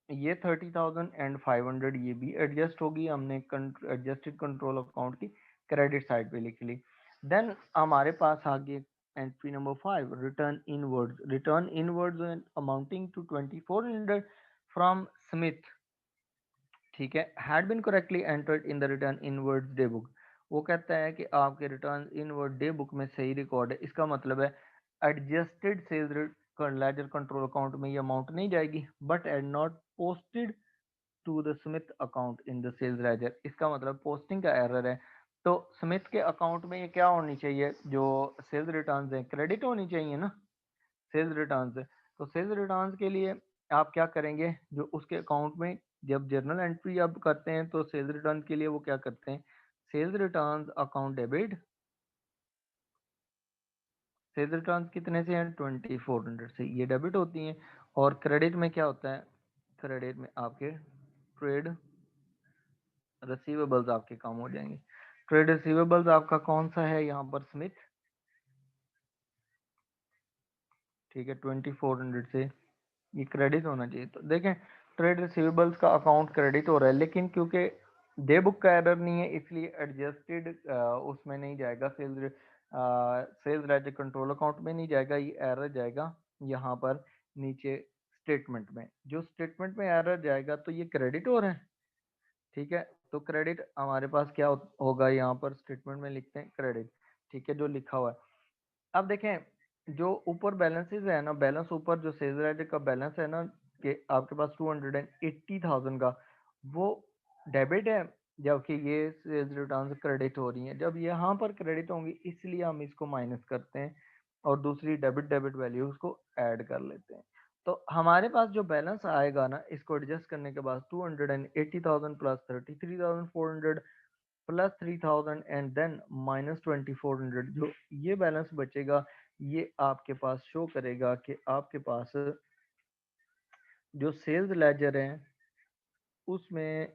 ये 30,500 ये भी एडजस्ट होगी, हमने एडजस्टेड कंट्रोल अकाउंट की क्रेडिट साइड पे लिख ली। देन हमारे पास आ गई entry number 5, return inwards. Return inwards amounting to 2400 from Smith. ठीक है, had been correctly entered in the return inwards day book. वो कहता है कि आपके रिटर्न इनवर्ड डे बुक में सही रिकॉर्ड है। इसका मतलब है adjusted sales ledger control account में ये अमाउंट नहीं जाएगी, but had not posted to the Smith account in the sales ledger. इसका मतलब पोस्टिंग का एरर है। तो स्मिथ के अकाउंट में ये क्या होनी चाहिए, जो सेल्स रिटर्न्स हैं क्रेडिट होनी चाहिए ना, सेल्स रिटर्न्स है। तो सेल्स रिटर्न्स के लिए आप क्या करेंगे, जो उसके अकाउंट में जब जर्नल एंट्री आप करते हैं तो सेल्स रिटर्न के लिए वो क्या करते हैं, sales returns account debit. Sales returns कितने से हैं, 2400 से, ये डेबिट होती हैं। और क्रेडिट में क्या होता है, क्रेडिट में आपके ट्रेड रिसीवेबल्स आपके काम हो जाएंगे। ट्रेड रिसीवेबल्स आपका कौन सा है यहाँ पर, स्मिथ। ठीक है, 2400 से ये क्रेडिट होना चाहिए। तो देखें ट्रेड रिसीवेबल्स का अकाउंट क्रेडिट हो रहा है, लेकिन क्योंकि डे बुक का एरर नहीं है इसलिए एडजस्टेड उसमें नहीं जाएगा, सेल्स लेजर कंट्रोल अकाउंट में नहीं जाएगा, ये एरर जाएगा यहाँ पर नीचे स्टेटमेंट में। जो स्टेटमेंट में एरर जाएगा तो ये क्रेडिट हो रहा है। ठीक है, तो क्रेडिट हमारे पास क्या होगा, यहाँ पर स्टेटमेंट में लिखते हैं क्रेडिट। ठीक है, जो लिखा हुआ है। अब देखें जो ऊपर बैलेंसेस है ना, बैलेंस ऊपर जो सेल्स लेजर का बैलेंस है ना, कि आपके पास 280,000 का, वो डेबिट है, जबकि ये सेल्स रिटर्न क्रेडिट हो रही हैं। जब यहाँ पर क्रेडिट होंगी इसलिए हम इसको माइनस करते हैं और दूसरी डेबिट डेबिट वैल्यूज को ऐड कर लेते हैं। तो हमारे पास जो बैलेंस आएगा ना, इसको एडजस्ट करने के बाद 280,000 plus 33,400 plus 3000 and then minus 2400, जो ये बैलेंस बचेगा ये आपके पास शो करेगा कि आपके पास जो सेल्स लेजर है उसमें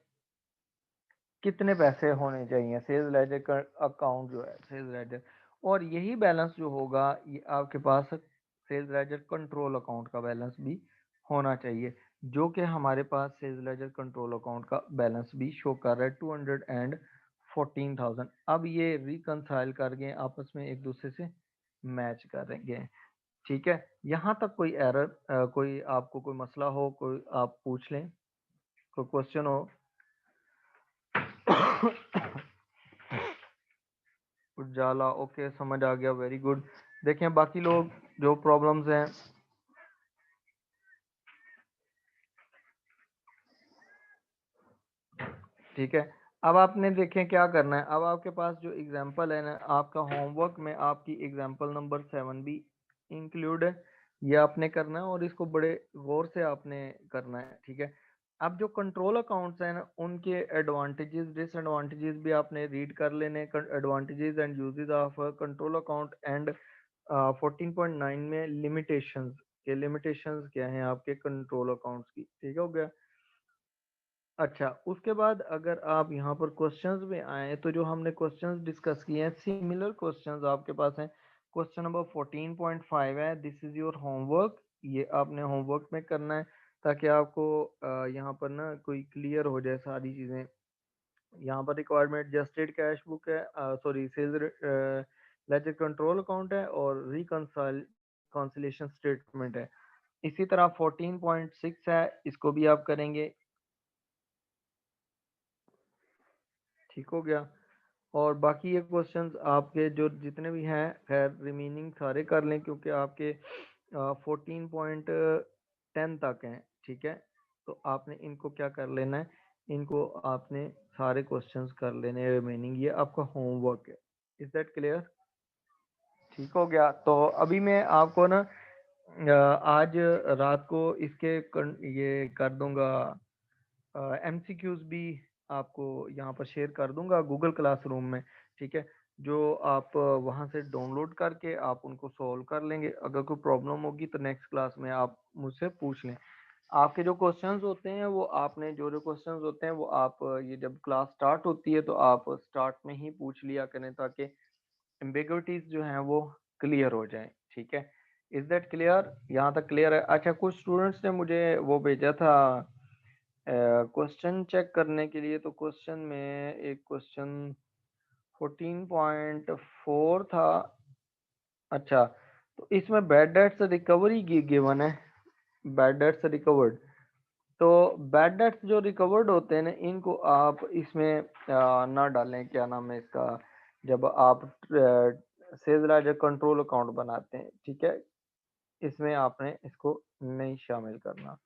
कितने पैसे होने चाहिए, सेल्स लेजर का अकाउंट जो है सेल्स लेजर। और यही बैलेंस जो होगा ये आपके पास सेल्स लेजर कंट्रोल अकाउंट का बैलेंस भी होना चाहिए, जो कि हमारे पास सेल्स लेजर कंट्रोल अकाउंट का बैलेंस भी शो कर रहा है 214,000। अब ये रिकंसाइल करके आपस में एक दूसरे से मैच करेंगे। ठीक है, यहाँ तक कोई एरर कोई आपको कोई मसला हो, कोई आप पूछ लें, कोई क्वेश्चन हो। उजाला, ओके समझ आ गया, वेरी गुड। देखें बाकी लोग जो प्रॉब्लम्स हैं, ठीक है। अब आपने देखें क्या करना है, अब आपके पास जो एग्जांपल है ना, आपका होमवर्क में आपकी एग्जांपल नंबर 7 भी इंक्लूड है, ये आपने करना है और इसको बड़े गौर से आपने करना है। ठीक है, अब जो कंट्रोल अकाउंट्स हैं ना उनके एडवांटेजेस डिसएडवांटेजेस भी आपने रीड कर लेने, advantages and uses of control account and 14.9 में लिमिटेशंस के लिमिटेशंस क्या हैं आपके कंट्रोल अकाउंट्स की। ठीक हो गया। अच्छा, उसके बाद अगर आप यहाँ पर क्वेश्चंस में आए तो जो हमने क्वेश्चंस डिस्कस किए हैं सिमिलर क्वेश्चंस आपके पास हैं। क्वेश्चन नंबर 14.5 है, दिस इज योर होमवर्क। ये आपने होमवर्क में करना है ताकि आपको यहाँ पर ना कोई क्लियर हो जाए सारी चीज़ें। यहाँ पर रिक्वायरमेंट जस्टेड कैश बुक है, sorry sales ledger control account है और रिकंसिलेशन स्टेटमेंट है। इसी तरह 14.6 है, इसको भी आप करेंगे। ठीक हो गया। और बाकी ये क्वेश्चंस आपके जो जितने भी हैं खैर रिमेनिंग सारे कर लें क्योंकि आपके 14.10 तक हैं। ठीक है, तो आपने इनको क्या कर लेना है, इनको आपने सारे क्वेश्चंस कर लेने हैं रिमेनिंग, ये आपका होमवर्क है। Is that clear? ठीक हो गया। तो अभी मैं आपको ना आज रात को इसके ये कर दूंगा, एमसीक्यूज भी आपको यहाँ पर शेयर कर दूंगा गूगल क्लासरूम में। ठीक है, जो आप वहाँ से डाउनलोड करके आप उनको सॉल्व कर लेंगे। अगर कोई प्रॉब्लम होगी तो नेक्स्ट क्लास में आप मुझसे पूछ लें। आपके जो क्वेश्चंस होते हैं वो आपने जो जो क्वेश्चंस होते हैं वो आप ये जब क्लास स्टार्ट होती है तो आप स्टार्ट में ही पूछ लिया करें ताकि एम्बिग्विटीज जो हैं वो क्लियर हो जाए। ठीक है, इज दैट क्लियर? यहाँ तक क्लियर है? अच्छा, कुछ स्टूडेंट्स ने मुझे वो भेजा था क्वेश्चन चेक करने के लिए, तो क्वेश्चन में एक क्वेश्चन 14.4 था। अच्छा, तो इसमें बैड डेट्स रिकवरी गिवन है, बैड डेट्स रिकवर्ड। तो बैड डेट्स जो रिकवर्ड होते हैं ना इनको आप इसमें ना डालें, क्या नाम है इसका, जब आप सेल्स लेजर कंट्रोल अकाउंट बनाते हैं। ठीक है, इसमें आपने इसको नहीं शामिल करना।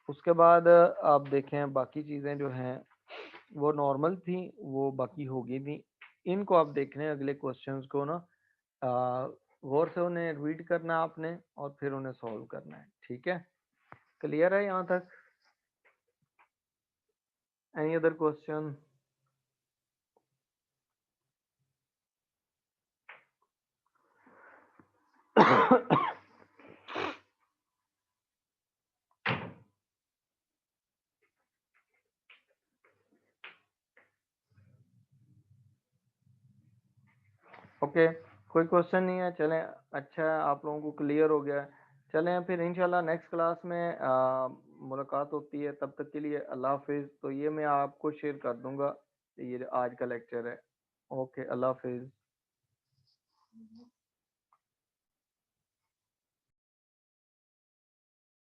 उसके बाद आप देखें बाकी चीज़ें जो हैं वो नॉर्मल थी, वो बाकी हो गई थी। इनको आप देख रहे हैं अगले क्वेश्चंस को ना गौर से उन्हें रीड करना आपने और फिर उन्हें सॉल्व करना है। ठीक है, क्लियर है यहाँ तक? Any other question? ओके, कोई क्वेश्चन नहीं है, चलें। अच्छा है, आप लोगों को क्लियर हो गया है। चलें फिर इंशाल्लाह नेक्स्ट क्लास में मुलाकात होती है। तब तक के लिए अल्लाह हाफिज़। तो ये मैं आपको शेयर कर दूंगा, ये आज का लेक्चर है। ओके, अल्लाह हाफिज़।